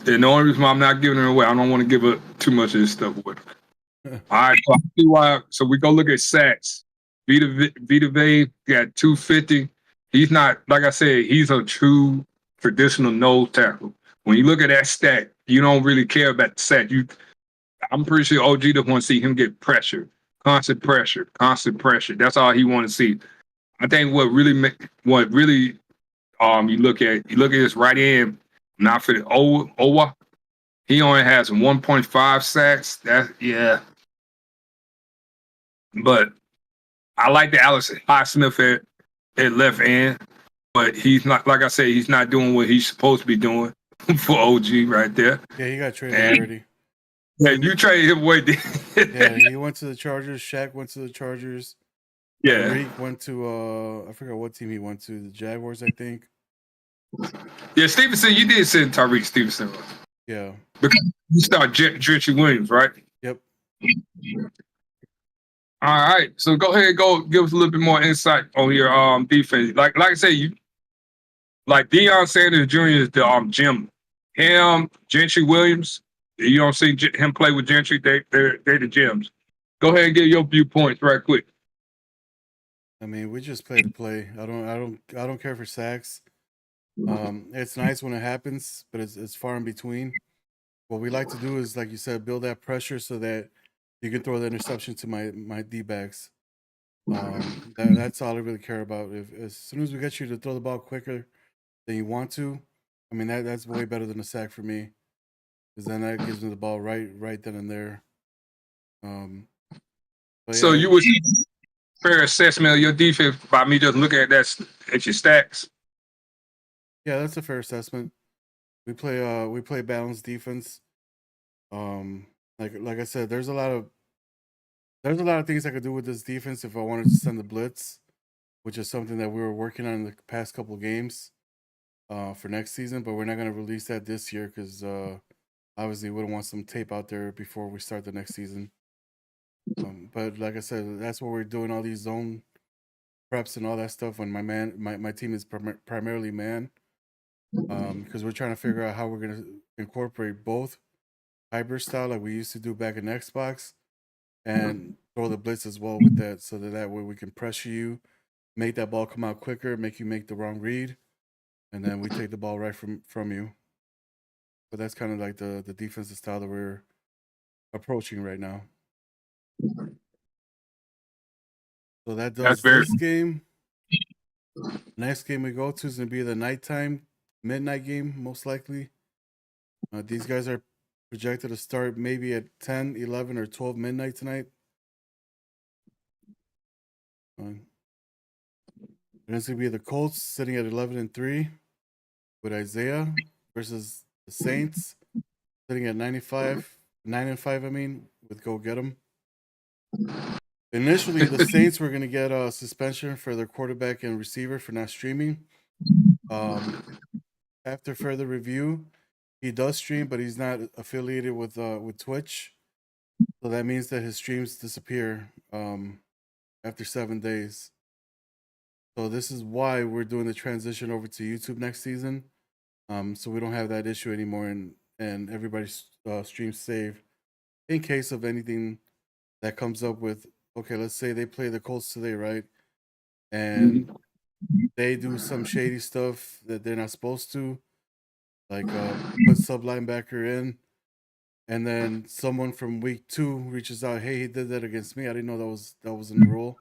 Speaker 2: And the only reason why I'm not giving it away, I don't want to give up too much of this stuff away. All right, so I see why. So we go look at sacks. Vita Vea got 250. He's not, like I said, he's a true traditional nose tackle. When you look at that stat, you don't really care about the sack. I'm pretty sure OG doesn't want to see him get pressure, constant pressure, constant pressure. That's all he want to see. I think what really you look at his right end, not for the Owa. He only has 1.5 sacks. But I like the Alex Highsmith at left end, but he's not, like I said, he's not doing what he's supposed to be doing for OG right there.
Speaker 1: Yeah, he got traded already.
Speaker 2: Yeah, you traded him away.
Speaker 1: Yeah, he went to the Chargers. Shaq went to the Chargers.
Speaker 2: Yeah.
Speaker 1: Reek went to I forgot what team he went to. The Jaguars, I think.
Speaker 2: Yeah, Stevenson, you did send Tyreek Stevenson.
Speaker 1: Yeah.
Speaker 2: Because you start Drenchie Williams, right?
Speaker 1: Yep.
Speaker 2: All right. So go ahead and go give us a little bit more insight on your defense. Like I say, like Deion Sanders Jr. is the Jim. Him, Gentry Williams. You don't see him play with Gentry, they're the gems. Go ahead and give your viewpoints right quick.
Speaker 1: I mean, we just play to play. I don't care for sacks. It's nice when it happens, but it's far in between. What we like to do is, like you said, build that pressure so that you can throw the interception to my D-backs. That's all I really care about. If as soon as we get you to throw the ball quicker than you want to, I mean that's way better than a sack for me, because then that gives me the ball right then and there.
Speaker 2: So
Speaker 1: yeah.
Speaker 2: You would fair assessment of your defense by me just looking at your stats?
Speaker 1: Yeah, that's a fair assessment. We play balanced defense. Like I said, there's a lot of things I could do with this defense if I wanted to send the blitz, which is something that we were working on in the past couple of games for next season, but we're not going to release that this year because obviously we don't want some tape out there before we start the next season. But like I said, that's what we're doing, all these zone preps and all that stuff when my team is primarily man, because we're trying to figure out how we're going to incorporate both hybrid style like we used to do back in Xbox and throw the blitz as well with that, so that way we can pressure you, make that ball come out quicker, make you make the wrong read, and then we take the ball right from you. But that's kind of like the defensive style that we're approaching right now. So that does this game. Next game we go to is going to be the nighttime, midnight game, most likely. These guys are projected to start maybe at 10, 11, or 12 midnight tonight. And it's going to be the Colts sitting at 11-3 with Isaiah versus the Saints sitting at 9-5, I mean, with Go Get 'em. Initially, the Saints were going to get a suspension for their quarterback and receiver for not streaming. After further review, he does stream, but he's not affiliated with Twitch, so that means that his streams disappear after 7 days. So this is why we're doing the transition over to YouTube next season, so we don't have that issue anymore, and everybody's streams save in case of anything that comes up with. Okay, let's say they play the Colts today, right? And they do some shady stuff that they're not supposed to, like put sub linebacker in, and then someone from week 2 reaches out, hey, he did that against me. I didn't know that was in the rule.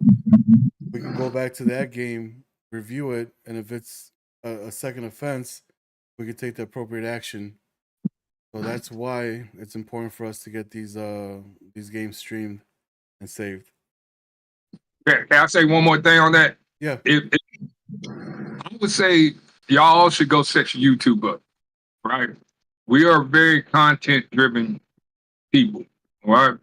Speaker 1: We can go back to that game, review it, and if it's a second offense, we can take the appropriate action. So that's why it's important for us to get these games streamed and saved.
Speaker 2: Can I say one more thing on that?
Speaker 1: Yeah.
Speaker 2: I would say y'all should go set your YouTube up, right? We are very content-driven people, right?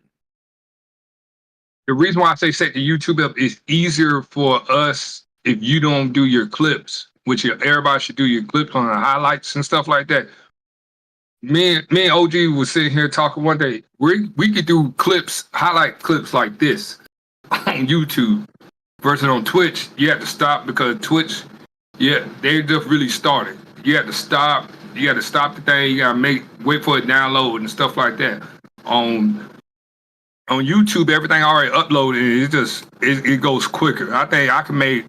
Speaker 2: The reason why I say set the YouTube up is easier for us if you don't do your clips, which everybody should do your clips on the highlights and stuff like that. me and OG was sitting here talking one day. We could do clips, highlight clips like this on YouTube versus on Twitch. You have to stop because Twitch, yeah, they just really started. You have to stop. You got to stop the thing. You got to wait for it to download and stuff like that. On YouTube, everything already uploaded. It goes quicker. I think I can make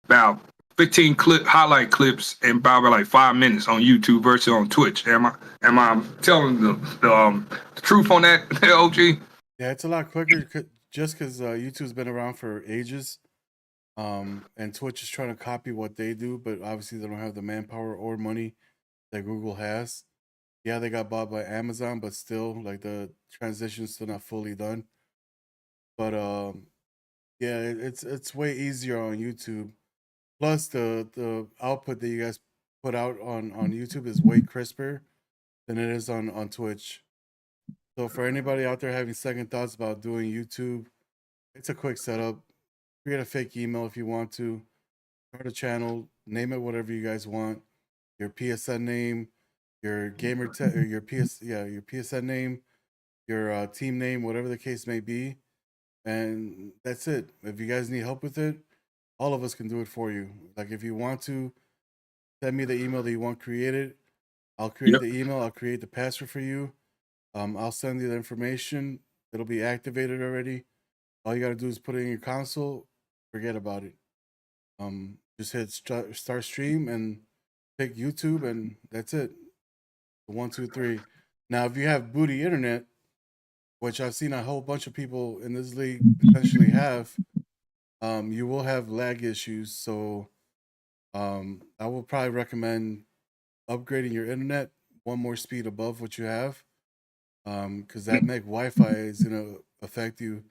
Speaker 2: about 15 highlight clips in about like 5 minutes on YouTube versus on Twitch. Am I telling the truth on that, OG?
Speaker 1: Yeah, it's a lot quicker just because YouTube's been around for ages. And Twitch is trying to copy what they do, but obviously they don't have the manpower or money that Google has. Yeah, they got bought by Amazon, but still, like the transition's still not fully done. But yeah, it's way easier on YouTube. Plus, the output that you guys put out on YouTube is way crisper than it is on Twitch. So for anybody out there having second thoughts about doing YouTube, it's a quick setup. Create a fake email if you want to. Start a channel. Name it whatever you guys want. Your PSN name, your or your your PSN name, your team name, whatever the case may be, and that's it. If you guys need help with it, all of us can do it for you. Like if you want to, send me the email that you want created. I'll create the email. I'll create the password for you. I'll send you the information. It'll be activated already. All you gotta do is put it in your console. Forget about it. Just hit start stream and pick YouTube, and that's it. 1, 2, 3. Now, if you have booty internet, which I've seen a whole bunch of people in this league potentially have, you will have lag issues. So, I will probably recommend upgrading your internet one more speed above what you have, because that Meg Wi-Fi is gonna affect you.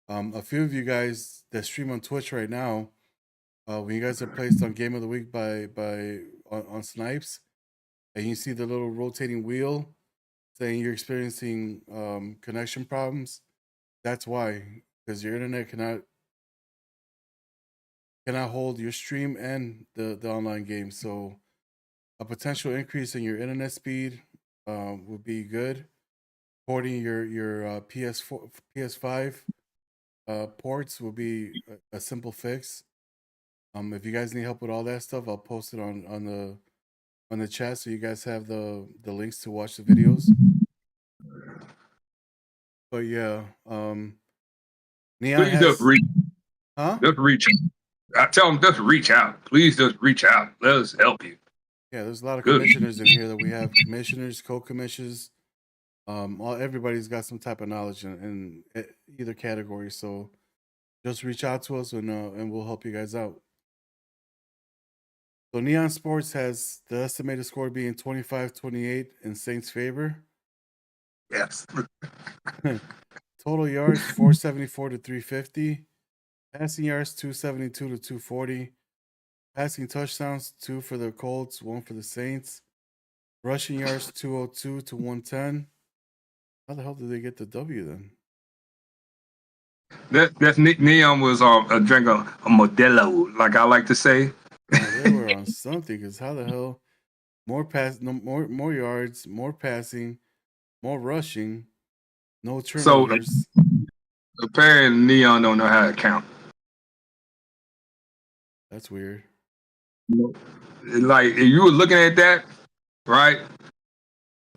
Speaker 1: A few of you guys that stream on Twitch right now, when you guys are placed on Game of the Week on Snipes, and you see the little rotating wheel saying you're experiencing connection problems, that's why, because your internet cannot hold your stream and the online game. So a potential increase in your internet speed would be good. Porting your PS4, PS5 ports will be a simple fix. If you guys need help with all that stuff, I'll post it on the chat so you guys have the links to watch the videos. But yeah, Neon
Speaker 2: Please
Speaker 1: has,
Speaker 2: just reach. I tell them just reach out. Please just reach out. Let us help you.
Speaker 1: Yeah, there's a lot of commissioners in here that we have commissioners, co-commissioners. Everybody's got some type of knowledge in either category. So just reach out to us and we'll help you guys out. So Neon Sports has the estimated score being 25-28 in Saints' favor.
Speaker 2: Yes.
Speaker 1: Total yards 474 to 350. Passing yards 272 to 240. Passing touchdowns 2 for the Colts, 1 for the Saints. Rushing yards 202 to 110. How the hell did they get the W then?
Speaker 2: That's Neon was a drink a Modelo, like I like to say.
Speaker 1: Yeah, they were on something, because how the hell more yards, more passing, more rushing, no turnovers.
Speaker 2: So apparently Neon don't know how to count.
Speaker 1: That's weird.
Speaker 2: Like if you were looking at that, right?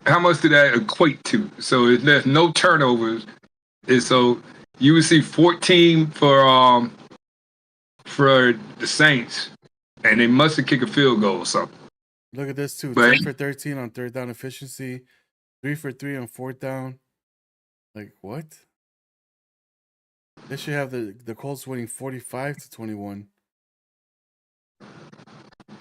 Speaker 2: How much did that equate to? So if there's no turnovers, and so you would see 14 for the Saints, and they must have kicked a field goal or something.
Speaker 1: Look at this too. 10 for 13 on third down efficiency, 3 for 3 on fourth down. Like what? They should have the Colts winning 45-21.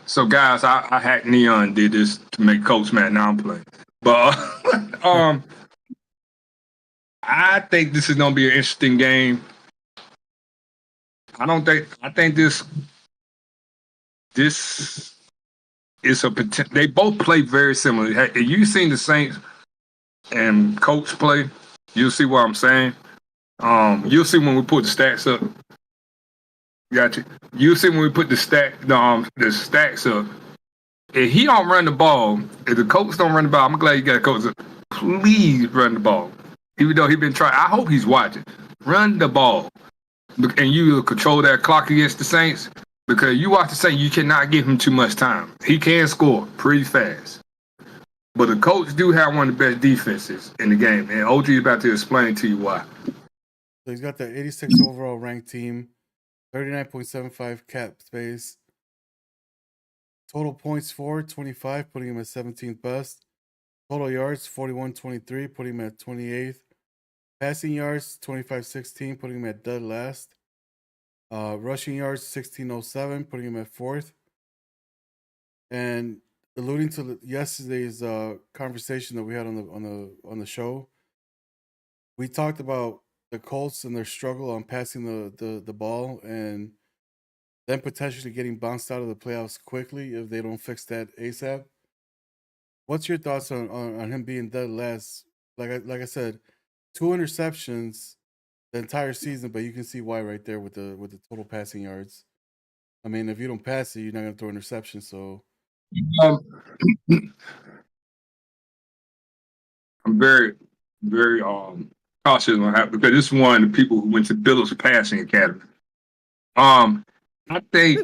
Speaker 2: So guys, I hacked Neon, did this to make Coach mad. Now I'm playing, but I think this is gonna be an interesting game. I think this is a potential. They both play very similar. If you've seen the Saints and Colts play, you'll see what I'm saying. You'll see when we put the stats up. Gotcha. You'll see when we put the stacks up. if he don't run the ball, if the coach don't run the ball, I'm glad you got a coach. Please run the ball. Even though he's been trying, I hope he's watching. Run the ball. And you control that clock against the Saints. Because you watch the Saints, you cannot give him too much time. He can score pretty fast. But the coach do have one of the best defenses in the game. And OG is about to explain to you why.
Speaker 1: So he's got the 86 overall ranked team, 39.75 cap space. Total points for 25, putting him at 17th best. Total yards 41.23, putting him at 28th. Passing yards 25.16, putting him at dead last. Rushing yards 16.07, putting him at 4th. And alluding to yesterday's conversation that we had on the show, we talked about the Colts and their struggle on passing the ball and then potentially getting bounced out of the playoffs quickly if they don't fix that ASAP. What's your thoughts on him being dead last? Like I said, 2 interceptions the entire season, but you can see why right there with the total passing yards. I mean, if you don't pass it, you're not gonna throw interceptions. So
Speaker 2: I'm very, very cautious on that because this is one of the people who went to Billups Passing Academy. I think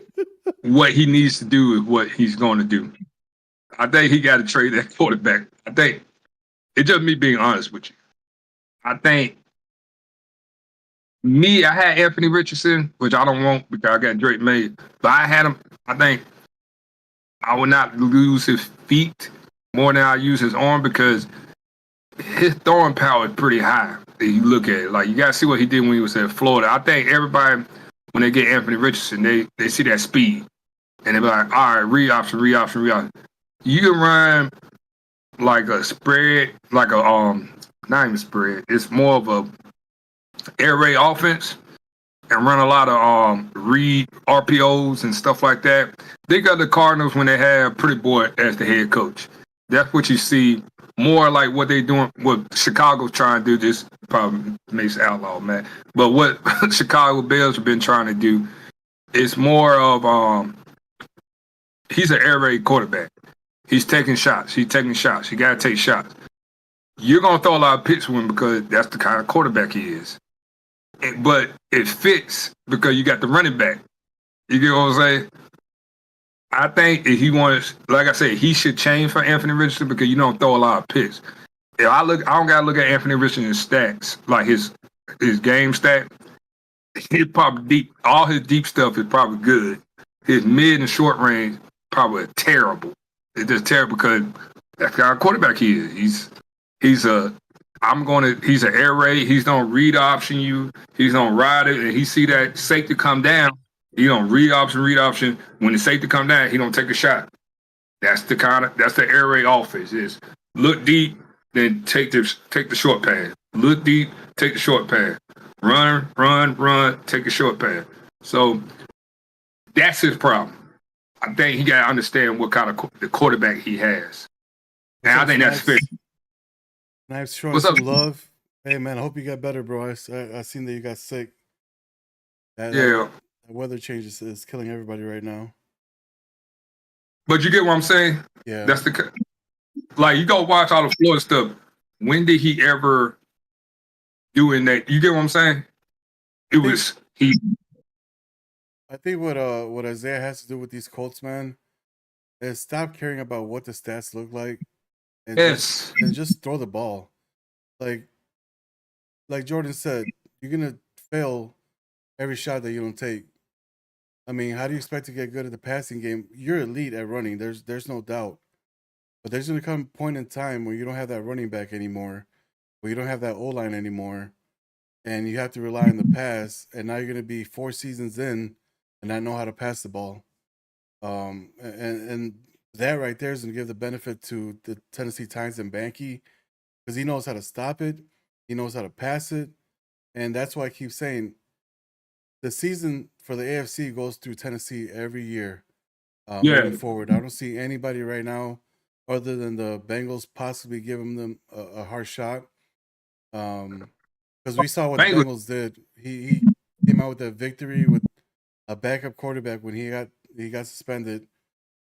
Speaker 2: what he needs to do is what he's going to do. I think he got to trade that quarterback. I think it's just me being honest with you. I think I had Anthony Richardson, which I don't want because I got Drake May, but I had him. I think I would not lose his feet more than I use his arm because his throwing power is pretty high. If you look at it, like you gotta see what he did when he was at Florida. I think everybody, when they get Anthony Richardson, they see that speed and they be like, all right, read option. You can run like a spread, like a not even spread. It's more of a air raid offense and run a lot of read RPOs and stuff like that. They got the Cardinals when they have Pretty Boy as the head coach. That's what you see more like what they doing, what Chicago's trying to do. This probably makes Outlaw mad. But what Chicago Bears have been trying to do is more of he's an air raid quarterback. He's taking shots. You got to take shots. You're going to throw a lot of picks to him because that's the kind of quarterback he is. But it fits because you got the running back. You get what I'm saying? I think if he wants, like I said, he should change for Anthony Richardson because you don't throw a lot of picks. If I don't gotta look at Anthony Richardson's stats, like his game stat. He's probably deep. All his deep stuff is probably good. His mid and short range probably terrible. It's just terrible because that's the kind of quarterback he is. He's an air raid. He's gonna read option you. He's gonna ride it, and he see that safety come down. He don't read option. When the safety come down, he don't take a shot. That's the air raid offense. Is look deep, then take the short pass. Look deep, take the short pass. Run, take a short pass. So that's his problem. I think he got to understand what kind of the quarterback he has. And I think that's fair.
Speaker 1: Nice showing some love. Hey man, I hope you got better, bro. I seen that you got sick.
Speaker 2: The
Speaker 1: weather change is killing everybody right now.
Speaker 2: But you get what I'm saying?
Speaker 1: Yeah.
Speaker 2: That's like you go watch all the Florida stuff. When did he ever doing that? You get what I'm saying?
Speaker 1: I think what Isaiah has to do with these Colts, man, is stop caring about what the stats look like and just throw the ball. Like Jordan said, you're gonna fail every shot that you don't take. I mean, how do you expect to get good at the passing game? You're elite at running. There's no doubt. But there's gonna come a point in time where you don't have that running back anymore, where you don't have that O-line anymore, and you have to rely on the pass. And now you're gonna be 4 seasons in and not know how to pass the ball. And that right there is gonna give the benefit to the Tennessee Titans and Banky because he knows how to stop it, he knows how to pass it, and that's why I keep saying the season for the AFC goes through Tennessee every year. Moving forward, I don't see anybody right now other than the Bengals possibly giving them a hard shot. Because we saw what the Bengals did. He came out with a victory with a backup quarterback when he got suspended.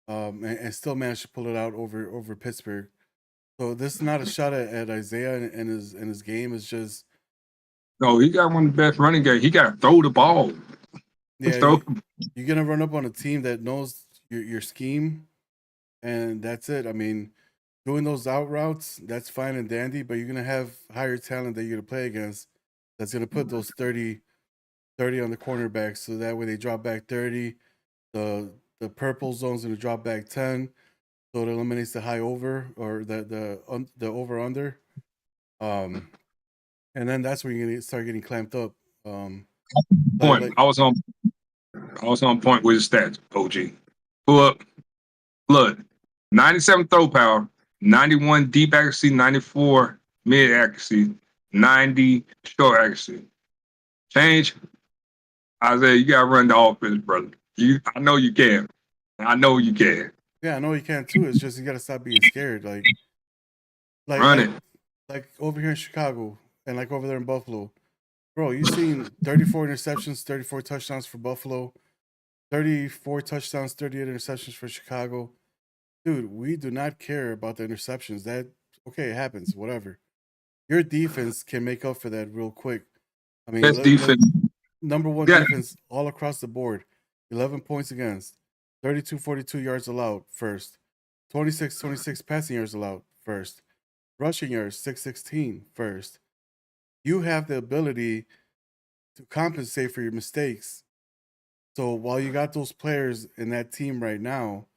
Speaker 1: and still managed to pull it out over Pittsburgh. So this is not a shot at Isaiah and his game. It's just
Speaker 2: No, he got one of the best running games. He got to throw the ball.
Speaker 1: yeah,
Speaker 2: Throw.
Speaker 1: you're gonna run up on a team that knows your scheme, and that's it. I mean, doing those out routes, that's fine and dandy, but you're gonna have higher talent that you're gonna play against. That's gonna put those 30 on the cornerbacks, so that way they drop back 30. The purple zone's gonna drop back 10, so it eliminates the high over or the over under. Um, and then that's where you're gonna start getting clamped up.
Speaker 2: Point. I was on point with his stats, OG. Pull up. Look, 97 throw power, 91 deep accuracy, 94 mid accuracy, 90 short accuracy. Change. Isaiah, you gotta run the offense, brother. I know you can. I know you can.
Speaker 1: Yeah, I know you can too. It's just you gotta stop being scared. Like
Speaker 2: Run it.
Speaker 1: Like over here in Chicago and like over there in Buffalo. Bro, you seen 34 interceptions, 34 touchdowns for Buffalo, 34 touchdowns, 38 interceptions for Chicago. Dude, we do not care about the interceptions. That okay, it happens, whatever. Your defense can make up for that real quick. I mean,
Speaker 2: Best defense.
Speaker 1: Number one defense all across the board. 11 points against, 32-42 yards allowed first, 26-26 passing yards allowed first, rushing yards 616 first. You have the ability to compensate for your mistakes. So while you got those players in that team right now,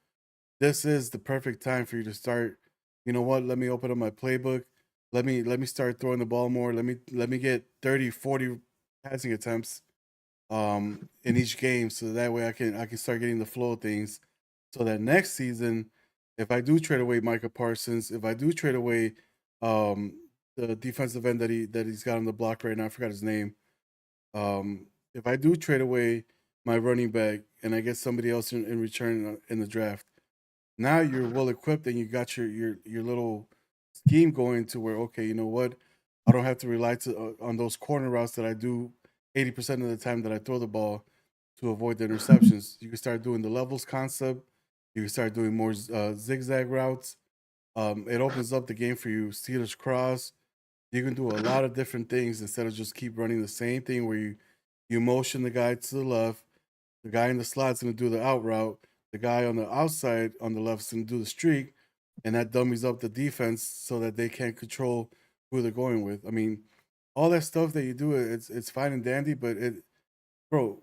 Speaker 1: this is the perfect time for you to start. You know what? Let me open up my playbook. Let me start throwing the ball more. Let me get 30, 40 passing attempts in each game, so that way I can start getting the flow of things. So that next season, if I do trade away Micah Parsons, if I do trade away the defensive end that he's got on the block right now, I forgot his name. If I do trade away my running back and I get somebody else in return in the draft, now you're well equipped and you got your little scheme going to where okay, you know what, I don't have to rely on those corner routes that I do 80% of the time that I throw the ball to avoid the interceptions. You can start doing the levels concept. You can start doing more zigzag routes. It opens up the game for you. Steelers cross. You can do a lot of different things instead of just keep running the same thing where you motion the guy to the left. The guy in the slot's going to do the out route. The guy on the outside on the left is going to do the streak. And that dummies up the defense so that they can't control who they're going with. I mean, all that stuff that you do, it's fine and dandy, but bro,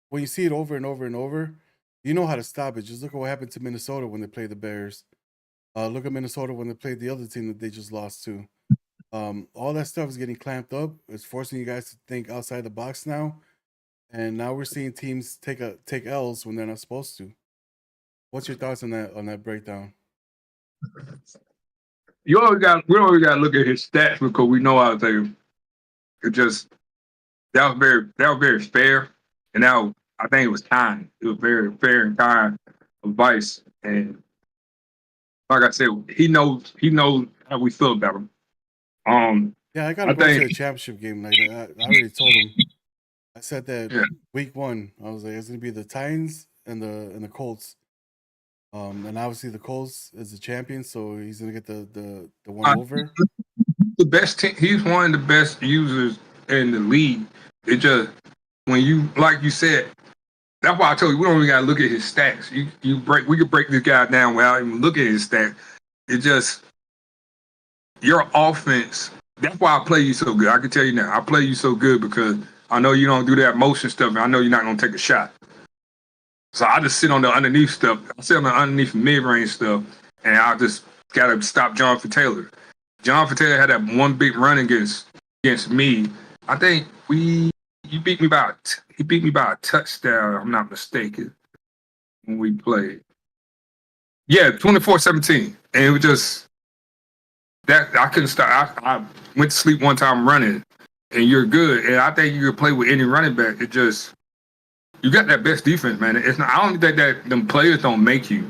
Speaker 1: when you see it over and over and over, you know how to stop it. Just look at what happened to Minnesota when they played the Bears. Look at Minnesota when they played the other team that they just lost to. All that stuff is getting clamped up. It's forcing you guys to think outside the box now, and now we're seeing teams take L's when they're not supposed to. What's your thoughts on that breakdown?
Speaker 2: We always got to look at his stats because we know how they. It just that was very fair, and now I think it was kind. It was very fair and kind advice, and like I said, he knows how we feel about him.
Speaker 1: Yeah, I got to go to a championship game. Like I already told him. I said that week one. I was like, it's gonna be the Titans and the Colts. And obviously the Colts is the champion, so he's gonna get the one over.
Speaker 2: The best team. He's one of the best users in the league. It just when you like you said. That's why I told you we don't even gotta look at his stats. We could break this guy down without even looking at his stats. It just your offense. That's why I play you so good. I can tell you now, I play you so good because I know you don't do that motion stuff, and I know you're not gonna take a shot. So I just sit on the underneath stuff. I sit on the underneath mid-range stuff, and I just gotta stop Jonathan Taylor. Jonathan Taylor had that one big run against me. I think he beat me by a touchdown. If I'm not mistaken when we played. Yeah, 24-17, and it was just that I couldn't stop. I went to sleep one time running, and you're good. And I think you could play with any running back. It just you got that best defense, man. It's not. I don't think that them players don't make you.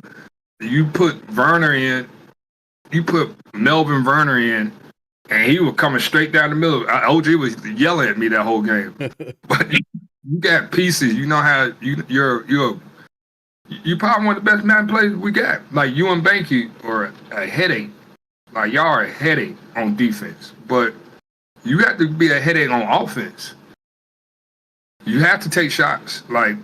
Speaker 2: You put Werner in. You put Melvin Werner in, and he was coming straight down the middle. OG was yelling at me that whole game. But you got pieces. You know how you're You probably one of the best Madden players we got. Like you and Banky are a headache. Like y'all are a headache on defense, but you have to be a headache on offense. You have to take shots. Like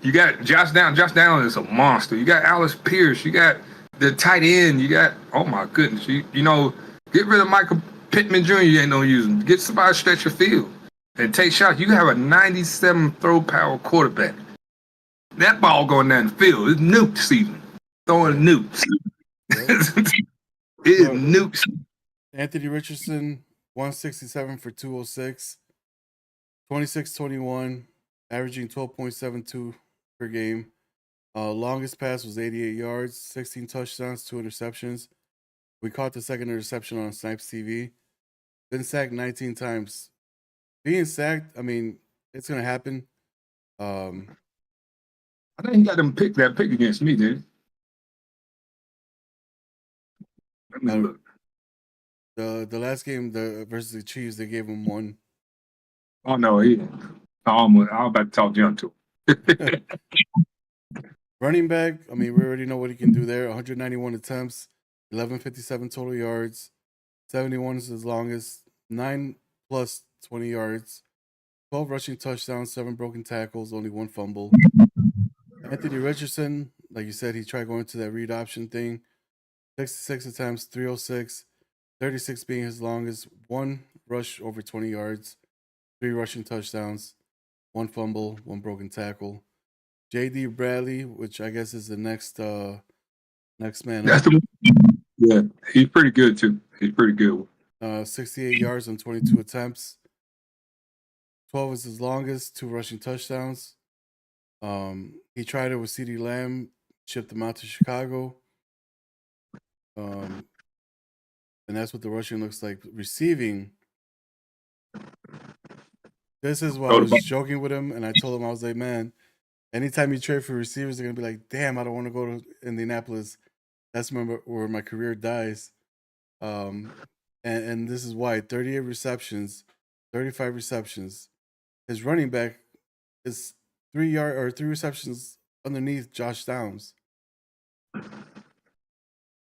Speaker 2: you got Josh Down. Josh Down is a monster. You got Alice Pierce. You got the tight end. You got oh my goodness. You know get rid of Michael Pittman Jr. You ain't no using. Get somebody to stretch your field and take shots. You have a 97 throw power quarterback. That ball going down the field. It's nukes even. Throwing nukes. It is nukes.
Speaker 1: Anthony Richardson, 167 for 206, 26-21, averaging 12.72 per game. Longest pass was 88 yards, 16 touchdowns, 2 interceptions. We caught the second interception on Snipes TV. Been sacked 19 times. Being sacked, I mean, it's gonna happen.
Speaker 2: I think he got them pick against me, dude. Let me look.
Speaker 1: The last game versus the Chiefs, they gave him 1.
Speaker 2: Oh no, I was about to talk junk to him.
Speaker 1: Running back, I mean, we already know what he can do there. 191 attempts, 1157 total yards, 71 is his longest, 9 plus 20 yards, 12 rushing touchdowns, 7 broken tackles, only 1 fumble. Anthony Richardson, like you said, he tried going to that read option thing. 66 attempts, 306, 36 being his longest, 1 rush over 20 yards, 3 rushing touchdowns, 1 fumble, 1 broken tackle. J.D. Bradley, which I guess is the next man up.
Speaker 2: Yeah, he's pretty good too. He's pretty good.
Speaker 1: 68 yards on 22 attempts. 12 is his longest, 2 rushing touchdowns. He tried it with CeeDee Lamb, shipped him out to Chicago. And that's what the rushing looks like. Receiving, this is what I was joking with him, and I told him, I was like, man, anytime you trade for receivers, they're going to be like, damn, I don't want to go to Indianapolis. That's where my career dies. And this is why 38 receptions, 35 receptions. His running back is 3 receptions underneath Josh Downs.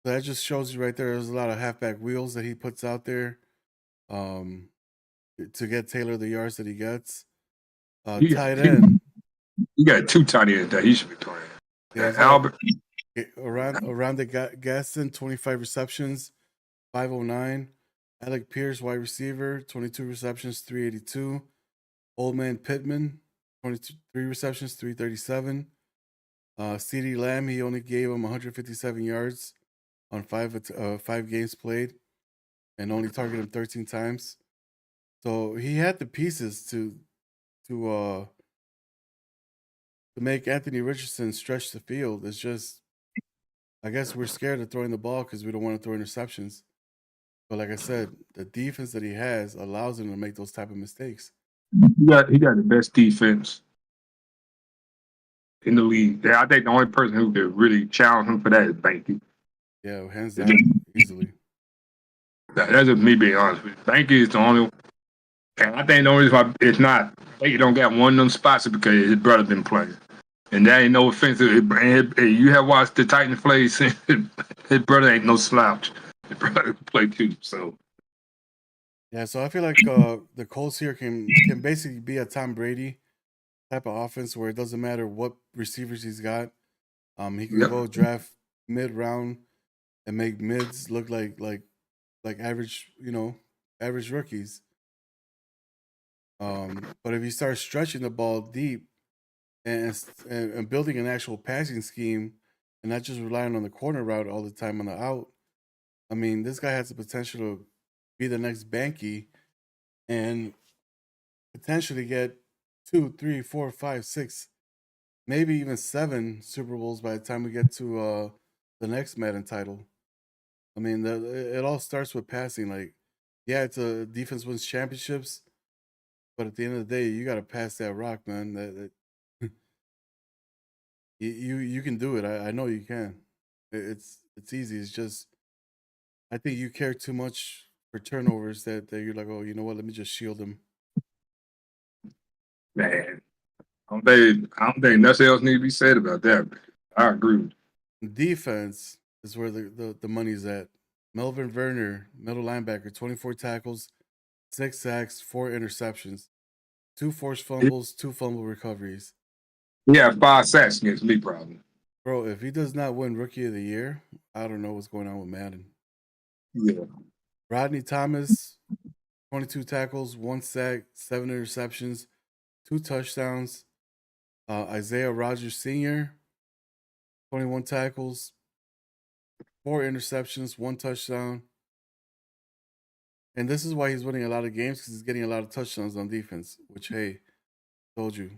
Speaker 1: So that just shows you right there. There's a lot of halfback wheels that he puts out there to get Taylor the yards that he gets. Tight end.
Speaker 2: You got 2 tight ends that he should be playing.
Speaker 1: Yeah,
Speaker 2: Albert.
Speaker 1: Around the Gaston, 25 receptions, 509. Alec Pierce, wide receiver, 22 receptions, 382. Old man Pittman, 23 receptions, 337. CeeDee Lamb, he only gave him 157 yards on 5 games played and only targeted him 13 times. So he had the pieces to make Anthony Richardson stretch the field. It's just, I guess we're scared of throwing the ball because we don't want to throw interceptions. But like I said, the defense that he has allows him to make those type of mistakes.
Speaker 2: He got the best defense in the league. Yeah, I think the only person who could really challenge him for that is Banky.
Speaker 1: Yeah, hands down, easily.
Speaker 2: That's just me being honest with you. Banky is the only one. And I think the only reason why it's not, Banky don't got one of them spots is because his brother been playing. And that ain't no offense. You have watched the Titans play. His brother ain't no slouch. His brother play too. So
Speaker 1: yeah, so I feel like the Colts here can basically be a Tom Brady type of offense where it doesn't matter what receivers he's got. He can go draft mid round and make mids look like average, average rookies. But if you start stretching the ball deep and building an actual passing scheme and not just relying on the corner route all the time on the out, I mean, this guy has the potential to be the next Banky and potentially get 2, 3, 4, 5, 6, maybe even 7 Super Bowls by the time we get to the next Madden title. I mean, it all starts with passing. Like, yeah, it's a defense wins championships, but at the end of the day, you got to pass that rock, man. That you can do it. I know you can. It's easy. It's just I think you care too much for turnovers that you're like, oh, you know what? Let me just shield them.
Speaker 2: man, I don't think nothing else need to be said about that. I agree with you.
Speaker 1: Defense is where the money's at. Melvin Werner, middle linebacker, 24 tackles, 6 sacks, 4 interceptions, 2 forced fumbles, 2 fumble recoveries.
Speaker 2: He had 5 sacks against me, probably.
Speaker 1: Bro, if he does not win Rookie of the Year, I don't know what's going on with Madden.
Speaker 2: Yeah.
Speaker 1: Rodney Thomas, 22 tackles, 1 sack, 7 interceptions, 2 touchdowns. Isaiah Rogers Sr., 21 tackles, 4 interceptions, 1 touchdown. And this is why he's winning a lot of games because he's getting a lot of touchdowns on defense, which, hey, told you,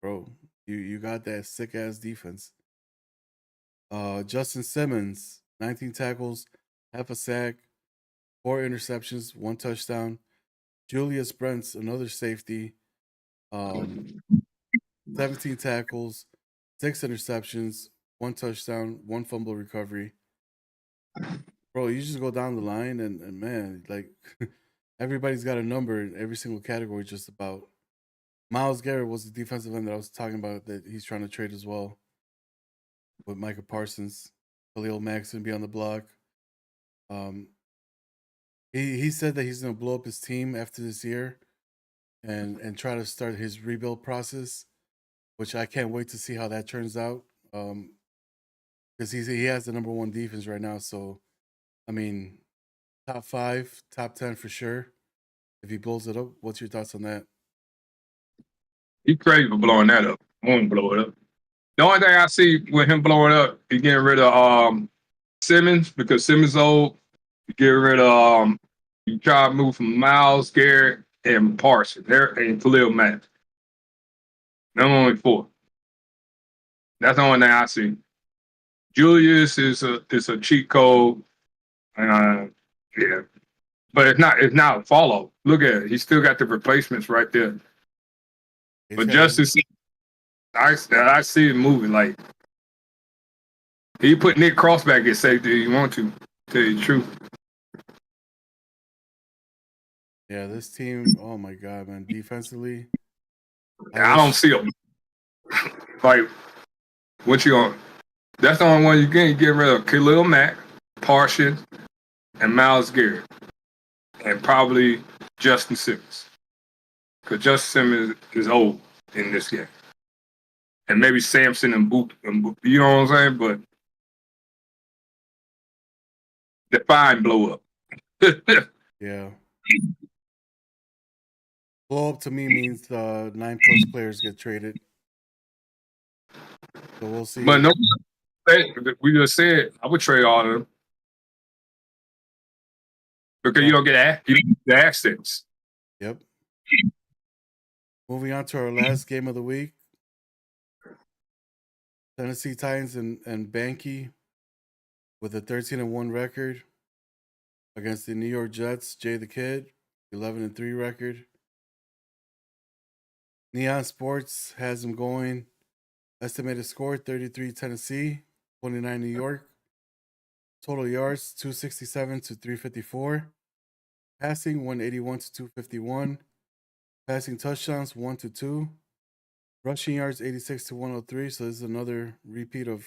Speaker 1: bro, you got that sick ass defense. Justin Simmons, 19 tackles, half a sack, 4 interceptions, 1 touchdown. Julius Brents, another safety, 17 tackles, 6 interceptions, 1 touchdown, 1 fumble recovery. Bro, you just go down the line and man, like everybody's got a number in every single category just about. Myles Garrett was the defensive end that I was talking about that he's trying to trade as well with Micah Parsons. Khalil Mack's gonna be on the block. Um, he said that he's gonna blow up his team after this year and try to start his rebuild process, which I can't wait to see how that turns out. Because he has the number 1 defense right now. So I mean, top 5, top 10 for sure. If he blows it up, what's your thoughts on that?
Speaker 2: He crazy for blowing that up. I won't blow it up. The only thing I see with him blowing up, he getting rid of Simmons because Simmons old. You get rid of you try to move from Myles Garrett and Parsons there and Khalil Mack. Them only 4. That's the only thing I see. Julius is a cheat code. Yeah. But it's not a follow. Look at it. He still got the replacements right there. But Justice, I see him moving. Like he put Nick Cross back at safety if you want to tell you the truth.
Speaker 1: Yeah, this team, oh my god, man. Defensively,
Speaker 2: I don't see him. Like, what you on? That's the only one you can get rid of. Khalil Mack, Parsons, and Myles Garrett. And probably Justin Simmons. Because Justin Simmons is old in this game. And maybe Sampson and Boop. You know what I'm saying? But the fine blow up.
Speaker 1: yeah. Blow up to me means 9+ players get traded. So we'll see.
Speaker 2: But no, we just said I would trade all of them. Because you don't get the assets.
Speaker 1: Yep. Moving on to our last game of the week. Tennessee Titans and Banky with a 13-1 record against the New York Jets. Jay the Kid, 11-3 record. Neon Sports has them going. Estimated score 33 Tennessee, 29 New York. Total yards 267 to 354. Passing 181 to 251. Passing touchdowns 1 to 2. Rushing yards 86 to 103. So this is another repeat of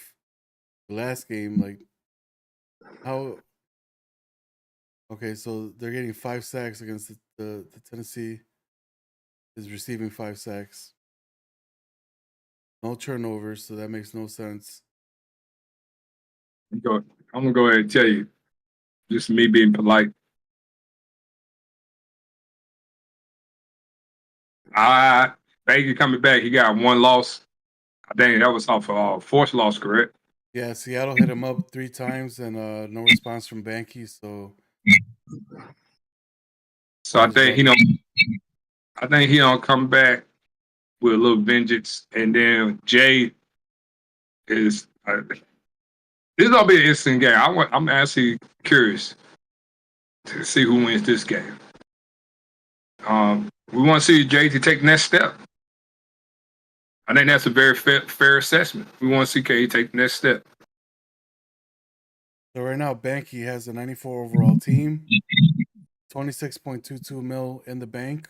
Speaker 1: the last game. Like how? Okay, so they're getting 5 sacks against the Tennessee is receiving 5 sacks. No turnovers, so that makes no sense.
Speaker 2: I'm gonna go ahead and tell you, just me being polite. Baker coming back, he got 1 loss. I think that was off a forced loss, correct?
Speaker 1: Yeah, Seattle hit him up 3 times and no response from Banky.
Speaker 2: So I think he don't come back with a little vengeance, and then Jay is. This is gonna be an interesting game. I'm actually curious to see who wins this game. We want to see Jay to take the next step. I think that's a very fair assessment. We want to see K take the next step.
Speaker 1: So right now, Banky has a 94 overall team, 26.22 mil in the bank.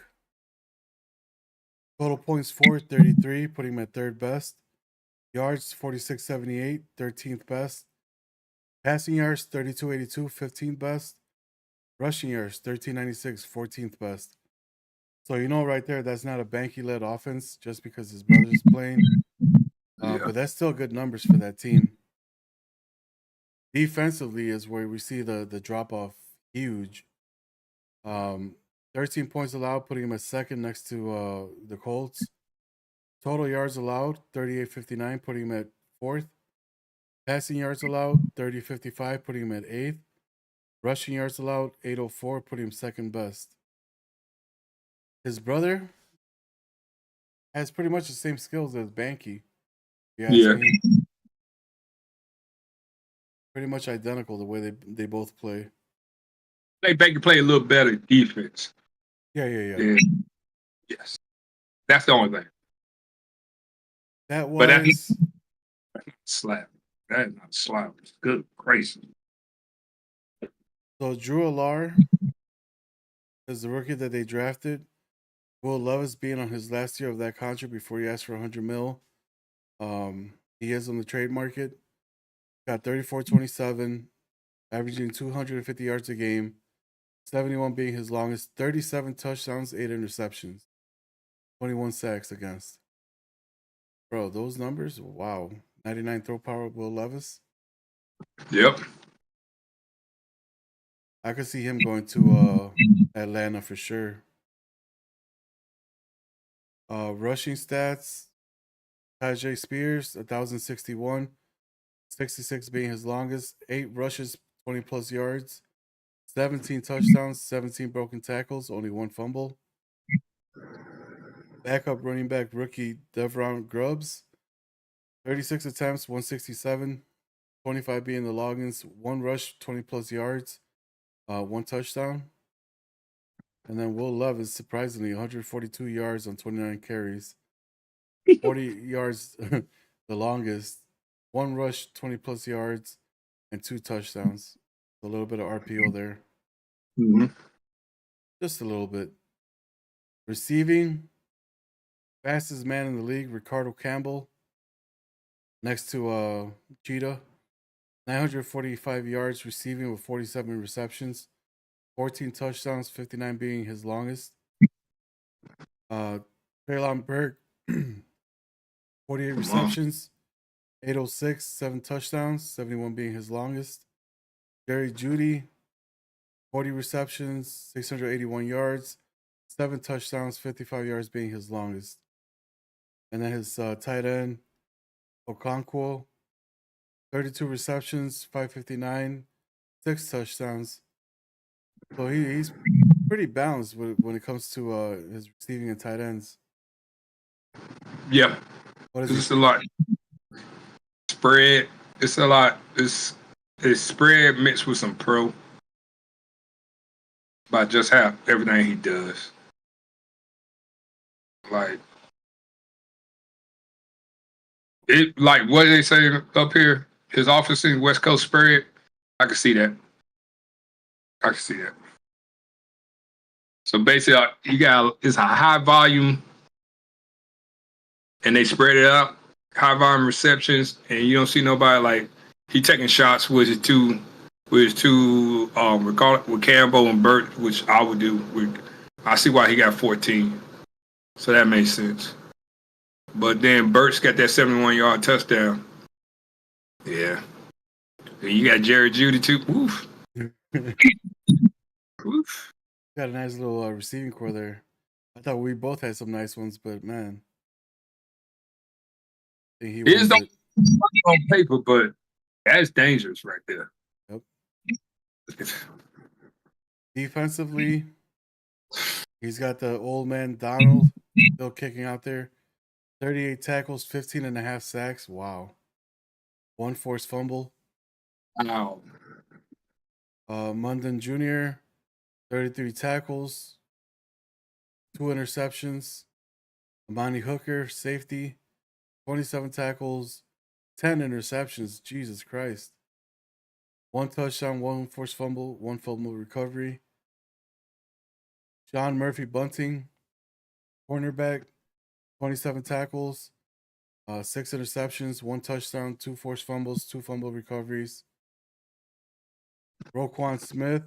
Speaker 1: Total points for 33, putting him at third best. Yards 4678, 13th best. Passing yards 3282, 15th best. Rushing yards 1396, 14th best. So you know right there, that's not a Banky led offense just because his brother's playing.
Speaker 2: Yeah.
Speaker 1: But that's still good numbers for that team. Defensively is where we see the drop off huge. 13 points allowed, putting him at second next to the Colts. Total yards allowed 3859, putting him at fourth. Passing yards allowed 3055, putting him at eighth. Rushing yards allowed 804, putting him second best. His brother has pretty much the same skills as Banky. If you ask me. Pretty much identical the way they both play.
Speaker 2: They can play a little better defense.
Speaker 1: Yeah.
Speaker 2: Yes. That's the only thing.
Speaker 1: That was
Speaker 2: but that's slap. That is not slap. It's good gracious.
Speaker 1: So Drew Alar is the rookie that they drafted. Will Levis being on his last year of that contract before he asked for $100 million. He is on the trade market. Got 34-27, averaging 250 yards a game, 71 being his longest, 37 touchdowns, 8 interceptions, 21 sacks against. Bro, those numbers, wow. 99 throw power, Will Levis.
Speaker 2: Yep.
Speaker 1: I could see him going to Atlanta for sure. Rushing stats, Tajay Spears, 1,061, 66 being his longest, 8 rushes, 20 plus yards, 17 touchdowns, 17 broken tackles, only 1 fumble. Backup running back rookie Devron Grubbs, 36 attempts, 167, 25 being the longest, 1 rush, 20 plus yards, 1 touchdown. And then Will Levis, surprisingly, 142 yards on 29 carries, 40 yards, the longest, 1 rush, 20 plus yards, and 2 touchdowns. A little bit of RPO there.
Speaker 2: Mm-hmm.
Speaker 1: Just a little bit. Receiving, fastest man in the league, Ricardo Campbell, next to Cheetah. 945 yards receiving with 47 receptions, 14 touchdowns, 59 being his longest. Traylon Burke, 48 receptions, 806, 7 touchdowns, 71 being his longest. Jerry Jeudy, 40 receptions, 681 yards, 7 touchdowns, 55 yards being his longest. And then his tight end, Okonkwo, 32 receptions, 559, 6 touchdowns. So he's pretty balanced when it comes to his receiving and tight ends.
Speaker 2: Yeah.
Speaker 1: What is
Speaker 2: it's a lot. Spread. It's a lot. It's spread mixed with some pro. By just how everything he does. Like what they say up here, his office in West Coast spread, I can see that. So basically, it's a high volume, and they spread it out, high volume receptions, and you don't see nobody like he taking shots with his two with Campbell and Burt, which I would do. I see why he got 14, so that makes sense. But then Burt's got that 71-yard touchdown. Yeah. And you got Jerry Jeudy too. Oof.
Speaker 1: Oof. Got a nice little receiving core there. I thought we both had some nice ones, but man. I think he
Speaker 2: is on paper, but that's dangerous right there.
Speaker 1: Yep. Defensively, he's got the old man Donald still kicking out there. 38 tackles, 15 and a half sacks. Wow. 1 forced fumble.
Speaker 2: Wow.
Speaker 1: Munden Jr., 33 tackles, 2 interceptions. Amani Hooker, safety, 27 tackles, 10 interceptions. Jesus Christ. 1 touchdown, 1 forced fumble, 1 fumble recovery. Sean Murphy Bunting, cornerback, 27 tackles, 6 interceptions, 1 touchdown, 2 forced fumbles, 2 fumble recoveries. Roquan Smith,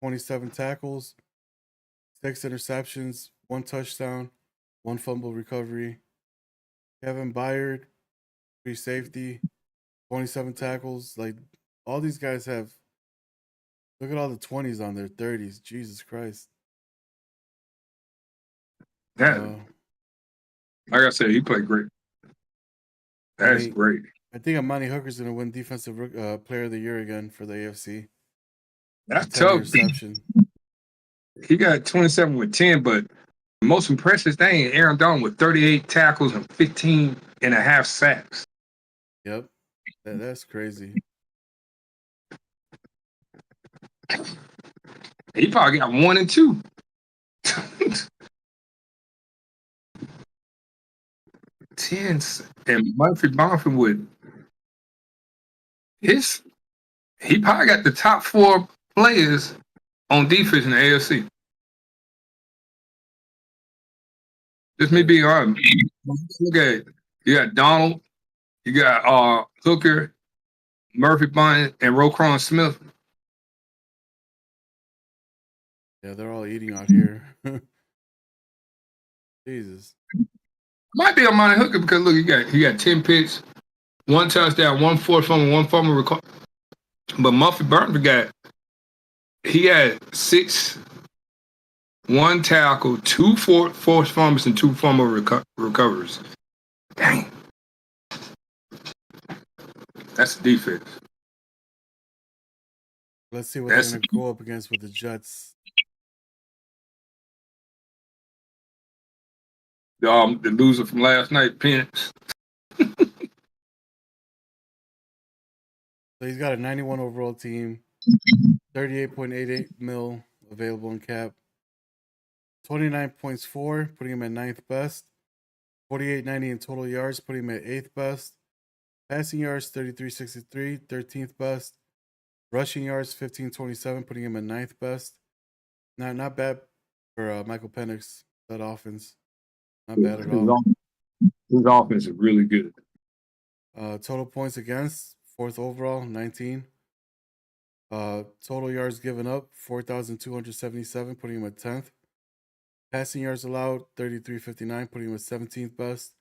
Speaker 1: 27 tackles, 6 interceptions, 1 touchdown, 1 fumble recovery. Kevin Byard, free safety, 27 tackles. Like, all these guys have, look at all the 20s on their 30s. Jesus Christ.
Speaker 2: That,
Speaker 1: Uh,
Speaker 2: like I said, he played great. That's great.
Speaker 1: I think Amani Hooker's going to win Defensive Player of the Year again for the AFC.
Speaker 2: That's
Speaker 1: 10
Speaker 2: tough.
Speaker 1: interception.
Speaker 2: He got 27 with 10, but the most impressive thing, Aaron Donald with 38 tackles and 15 and a half sacks.
Speaker 1: Yep. That's crazy.
Speaker 2: He probably got 1 and 2. 10 and Murphy Bonford with he probably got the top 4 players on defense in the AFC. Just me being honest. Look at it. You got Donald, you got Hooker, Murphy Bunting, and Roquan Smith.
Speaker 1: Yeah, they're all eating out here. Jesus.
Speaker 2: Might be Amani Hooker because look, he got 10 picks, 1 touchdown, 1 forced fumble, 1 fumble recovery. But Murphy Bunting he had 6, 1 tackle, 2 forced fumbles, and 2 fumble recoveries. Dang. That's the defense.
Speaker 1: Let's see what they're going to go up against with the Jets.
Speaker 2: The loser from last night, Penix.
Speaker 1: So he's got a 91 overall team, 38.88 mil available in cap, 29 points for, putting him at 9th best, 48.90 in total yards, putting him at 8th best, passing yards 33.63, 13th best, rushing yards 15.27, putting him at 9th best. Not bad for Michael Penix, that offense. Not bad at all.
Speaker 2: His offense is really good.
Speaker 1: Total points against, 4th overall, 19. Total yards given up, 4,277, putting him at 10th. Passing yards allowed, 33.59, putting him at 17th best.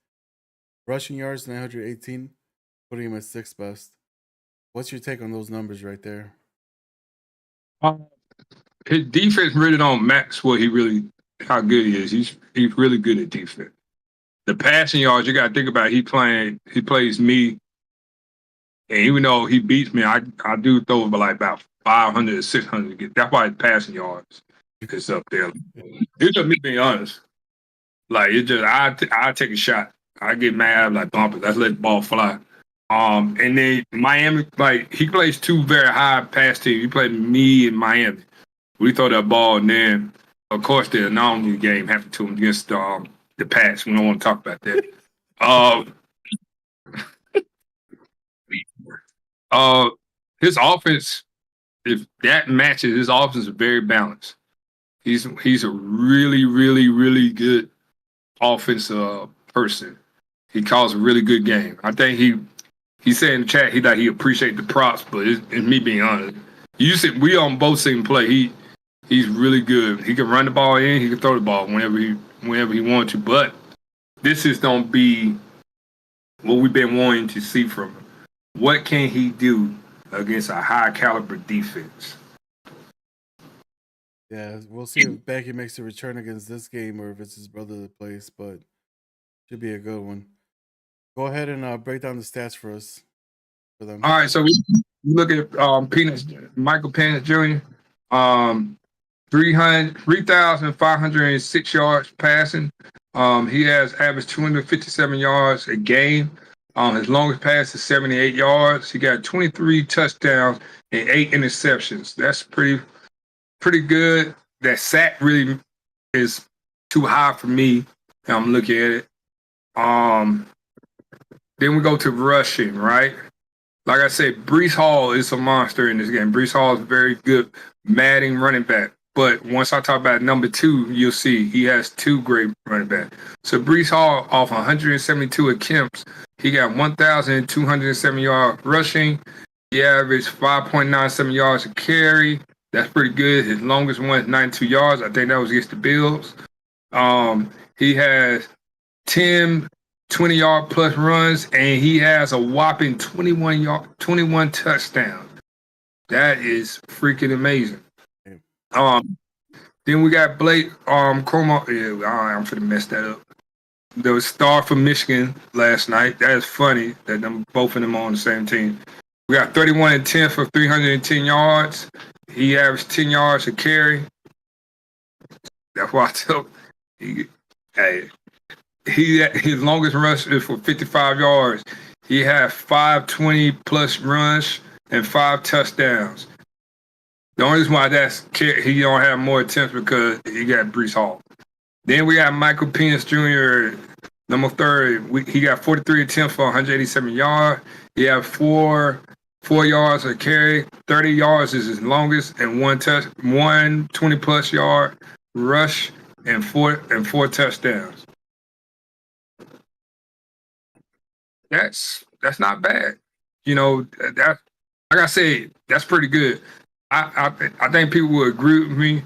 Speaker 1: Rushing yards, 918, putting him at 6th best. What's your take on those numbers right there?
Speaker 2: His defense really don't match how good he is. He's really good at defense. The passing yards, you got to think about. He plays me, and even though he beats me, I do throw about 500 or 600 to get. That's why his passing yards is up there. It's just me being honest. Like it's just I take a shot. I get mad, like bump it. Let's let the ball fly. And then Miami, like he plays 2 very high pass teams. He played me in Miami. We throw that ball, and then of course the anomaly game happened to him against the Pats. We don't want to talk about that. His offense, if that matches, his offense is very balanced. He's a really, really, really good offensive person. He calls a really good game. I think he said in the chat he appreciate the props, but it's me being honest. We on both see him play. He's really good. He can run the ball in. He can throw the ball whenever he wants to. But this is going to be what we've been wanting to see from him. What can he do against a high caliber defense?
Speaker 1: Yeah, we'll see if Becky makes a return against this game or if it's his brother that plays, but should be a good one. Go ahead and break down the stats for us. For them.
Speaker 2: All right, so we look at Michael Penix Jr. 3,506 yards passing. He has averaged 257 yards a game. His longest pass is 78 yards. He got 23 touchdowns and 8 interceptions. That's pretty good. That sack really is too high for me. I'm looking at it. Then we go to rushing, right? Like I said, Breece Hall is a monster in this game. Breece Hall is a very good matting running back. But once I talk about number 2, you'll see he has 2 great running backs. So Brees Hall, off 172 attempts, he got 1,207 yards rushing. He averaged 5.97 yards a carry. That's pretty good. His longest one is 92 yards. I think that was against the Bills. He has 10 20-yard plus runs, and he has a whopping 21 touchdowns. That is freaking amazing. Then we got Blake Como. Yeah, I'm finna mess that up. The star from Michigan last night. That is funny that both of them on the same team. We got 31 and 10 for 310 yards. He averaged 10 yards a carry. That's why I tell his longest rush is for 55 yards. He had 520 plus runs and 5 touchdowns. The only reason why he don't have more attempts because he got Brees Hall. Then we got Michael Penix Jr., number 3. He got 43 attempts for 187 yards. He had 4 yards a carry. 30 yards is his longest, and 1 20-plus yard rush and 4 touchdowns. That's not bad. That, like I said, that's pretty good. I think people will agree with me.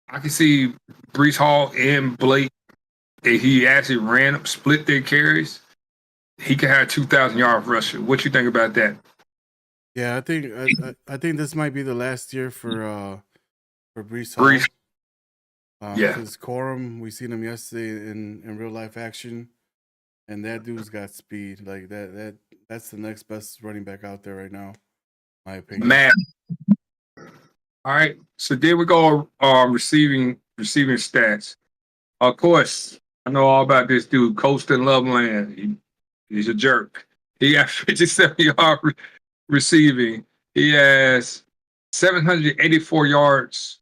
Speaker 2: I can see Brees Hall and Blake, if he actually split their carries, he could have 2,000 yard rusher. What you think about that?
Speaker 1: Yeah, I think this might be the last year for Brees Hall.
Speaker 2: Yeah,
Speaker 1: because Corum, we seen him yesterday in real life action, and that dude's got speed. Like that's the next best running back out there right now, my opinion.
Speaker 2: Man. All right, so then we go receiving stats. Of course, I know all about this dude, Colston Loveland. He's a jerk. He got 57 yard receiving. He has 784 yards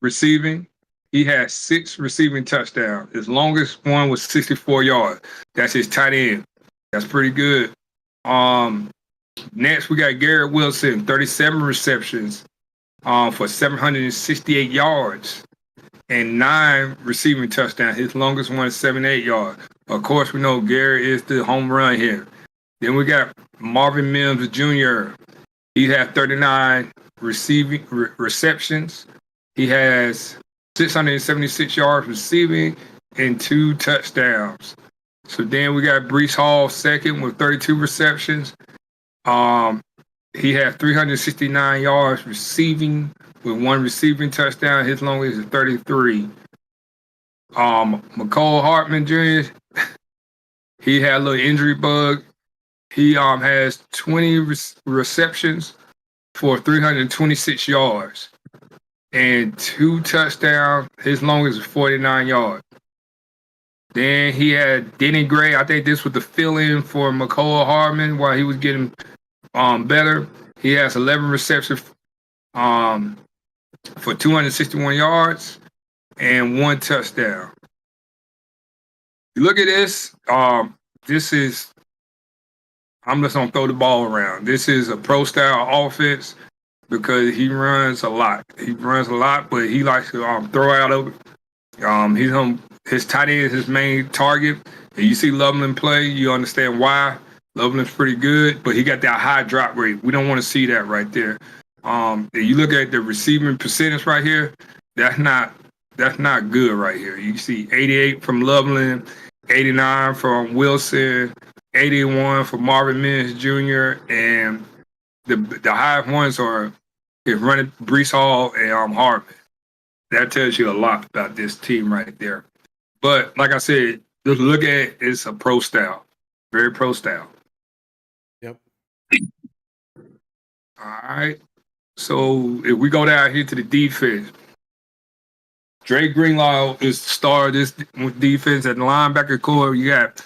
Speaker 2: receiving. He has 6 receiving touchdowns. His longest one was 64 yards. That's his tight end. That's pretty good. Next, we got Garrett Wilson, 37 receptions for 768 yards and 9 receiving touchdowns. His longest one is 78 yards. Of course, we know Garrett is the home run here. Then we got Marvin Mims Jr. He had 39 receptions. He has 676 yards receiving and 2 touchdowns. So then we got Brees Hall second with 32 receptions. He had 369 yards receiving with 1 receiving touchdown. His longest is 33. McCole Hartman Jr., he had a little injury bug. He has 20 receptions for 326 yards and 2 touchdowns. His longest is 49 yards. Then he had Denny Gray. I think this was the fill-in for McCole Hartman while he was getting better. He has 11 receptions for 261 yards and 1 touchdown. You look at this. This is, I'm just gonna throw the ball around. This is a pro style offense because he runs a lot. But he likes to throw out of it. His tight end is his main target. And you see Loveland play, you understand why. Loveland's pretty good, but he got that high drop rate. We don't want to see that right there. If you look at the receiving percentage right here, that's not good right here. You see 88 from Loveland, 89 from Wilson, 81 for Marvin Mims Jr., and the highest ones is running Brees Hall and Hartman. That tells you a lot about this team right there. But like I said, just look at it, it's a pro style, very pro style.
Speaker 1: Yep.
Speaker 2: All right. So if we go down here to the defense, Dre Greenlaw is the star of this defense. At the linebacker core, you got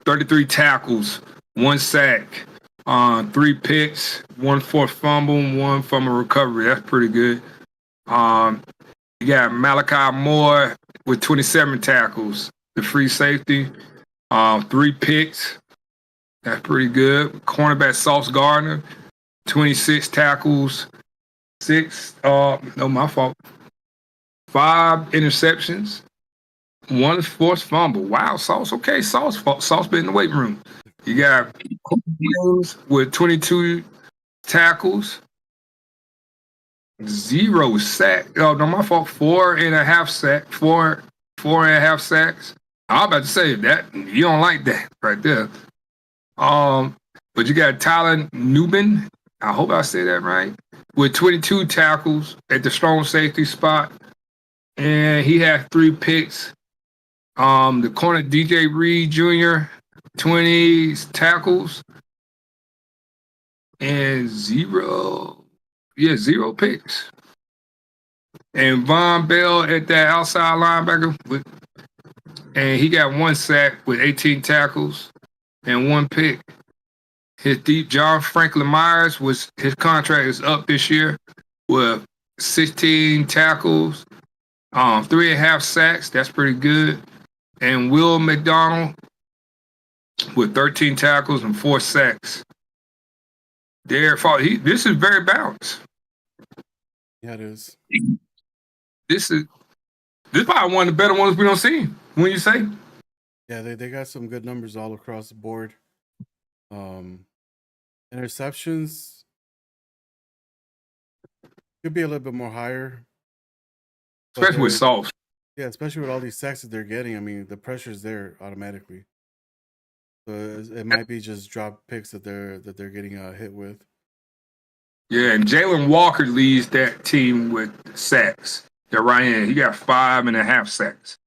Speaker 2: 33 tackles, 1 sack, 3 picks, 1 forced fumble, 1 from a recovery. That's pretty good. You got Malachi Moore with 27 tackles, the free safety, 3 picks. That's pretty good. Cornerback Sauce Gardner, 26 tackles, 6. No, my fault. 5 interceptions, 1 forced fumble. Wow, Sauce. Okay, Sauce been in the weight room. You got Williams with 22 tackles, 0 sack. Oh no, my fault. 4.5 sack. 4.5 sacks. I'm about to say that you don't like that right there. But you got Tyler Nubin. I hope I say that right. With 22 tackles at the strong safety spot, and he had 3 picks. The corner DJ Reed Jr. 20 tackles and 0 picks. And Von Bell at that outside linebacker and he got 1 sack with 18 tackles and 1 pick. His deep John Franklin Myers his contract is up this year with 16 tackles, 3.5 sacks. That's pretty good. And Will McDonald with 13 tackles and 4 sacks. This is very balanced.
Speaker 1: Yeah, it is.
Speaker 2: This is probably one of the better ones we don't see. When you say?
Speaker 1: Yeah, they got some good numbers all across the board. Interceptions could be a little bit more higher,
Speaker 2: Especially with Sauce.
Speaker 1: Yeah, especially with all these sacks that they're getting. I mean, the pressure's there automatically. So it might be just drop picks that they're getting hit with.
Speaker 2: Yeah, and Jalen Walker leads that team with sacks. They're right in. He got 5.5 sacks.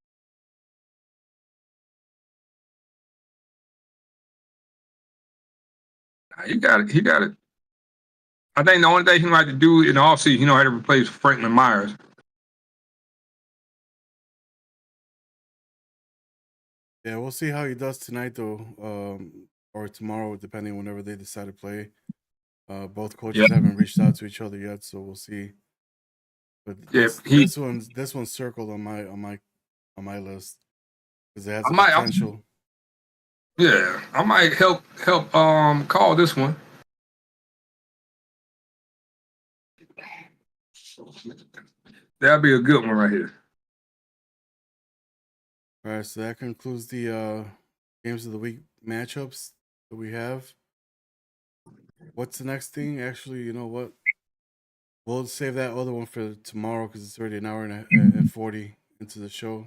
Speaker 2: He got it. I think the only thing he might have to do in the offseason, how to replace Franklin Myers.
Speaker 1: Yeah, we'll see how he does tonight, though, or tomorrow, depending whenever they decide to play. Both coaches haven't reached out to each other yet, so we'll see. But this one's circled on my list because it has the potential.
Speaker 2: I might help call this one. That'll be a good one right here.
Speaker 1: All right, so that concludes the games of the week matchups that we have. What's the next thing? Actually, you know what? We'll save that other one for tomorrow because it's already an hour and 40 into the show.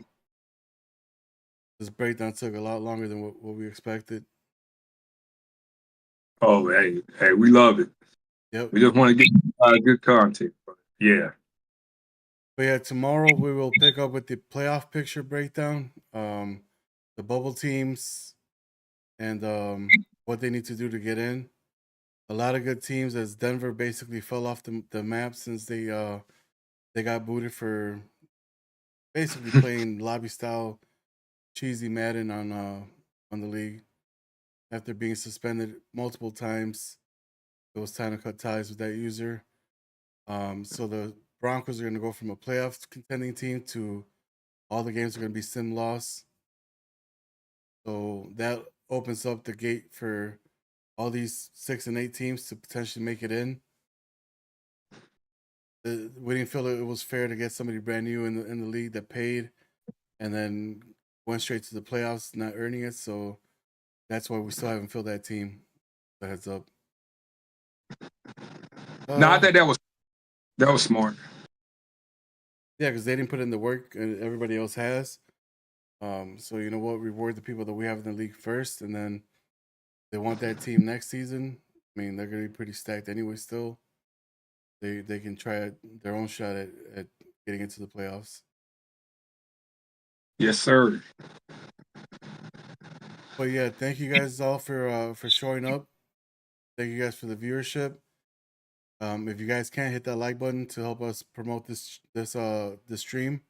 Speaker 1: This breakdown took a lot longer than what we expected.
Speaker 2: Oh, hey, we love it.
Speaker 1: Yep.
Speaker 2: We just want to get good content. Yeah.
Speaker 1: But yeah, tomorrow we will pick up with the playoff picture breakdown, the bubble teams, and what they need to do to get in. A lot of good teams, as Denver basically fell off the map since they got booted for basically playing lobby style cheesy Madden on the league after being suspended multiple times. It was time to cut ties with that user. So the Broncos are going to go from a playoff contending team to all the games are going to be sim loss. So that opens up the gate for all these 6 and 8 teams to potentially make it in. We didn't feel it was fair to get somebody brand new in the league that paid and then went straight to the playoffs, not earning it. So that's why we still haven't filled that team. The heads up.
Speaker 2: No, I think that was smart.
Speaker 1: Yeah, because they didn't put in the work and everybody else has. So you know what? Reward the people that we have in the league first, and then they want that team next season. I mean, they're gonna be pretty stacked anyway. Still, they can try their own shot at getting into the playoffs.
Speaker 2: Yes, sir.
Speaker 1: But yeah, thank you guys all for showing up. Thank you guys for the viewership. If you guys can't hit that like button to help us promote this stream,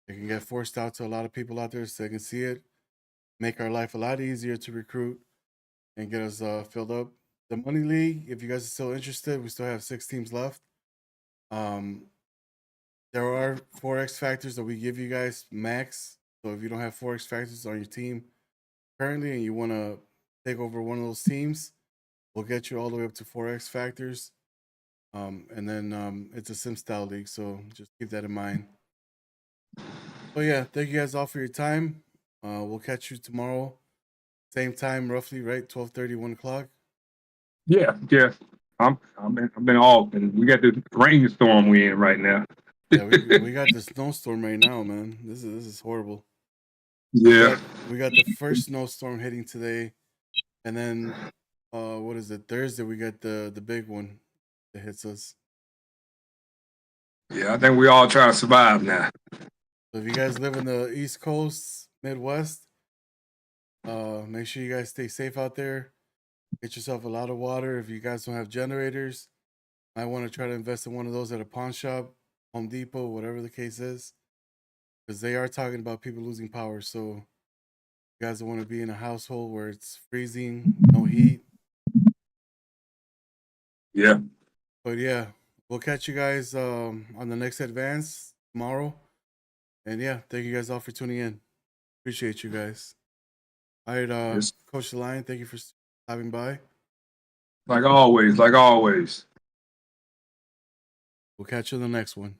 Speaker 1: it can get forced out to a lot of people out there so they can see it. Make our life a lot easier to recruit and get us filled up. The Money League, if you guys are still interested, we still have 6 teams left. There are 4 X factors that we give you guys max. So if you don't have 4 X factors on your team currently and you want to take over one of those teams, we'll get you all the way up to 4 X factors. And then it's a sim style league, so just keep that in mind. But yeah, thank you guys all for your time. We'll catch you tomorrow, same time, roughly, right? 12:30, 1 o'clock.
Speaker 2: Yeah, yeah. I've been off, and we got the rainstorm we in right now.
Speaker 1: Yeah, we got the snowstorm right now, man. This is horrible.
Speaker 2: Yeah,
Speaker 1: We got the first snowstorm hitting today, and then what is it? Thursday we got the big one that hits us.
Speaker 2: yeah. I think we all trying to survive now.
Speaker 1: So if you guys live in the East Coast, Midwest, make sure you guys stay safe out there. Get yourself a lot of water. If you guys don't have generators, I want to try to invest in one of those at a pawn shop, Home Depot, whatever the case is, because they are talking about people losing power. So you guys don't want to be in a household where it's freezing, no heat.
Speaker 2: Yeah.
Speaker 1: But yeah, we'll catch you guys on the next advance tomorrow. And yeah, thank you guys all for tuning in. Appreciate you guys. All right,
Speaker 2: Yes.
Speaker 1: Coach the Lion, thank you for stopping by.
Speaker 2: Like always, like always.
Speaker 1: We'll catch you in the next one.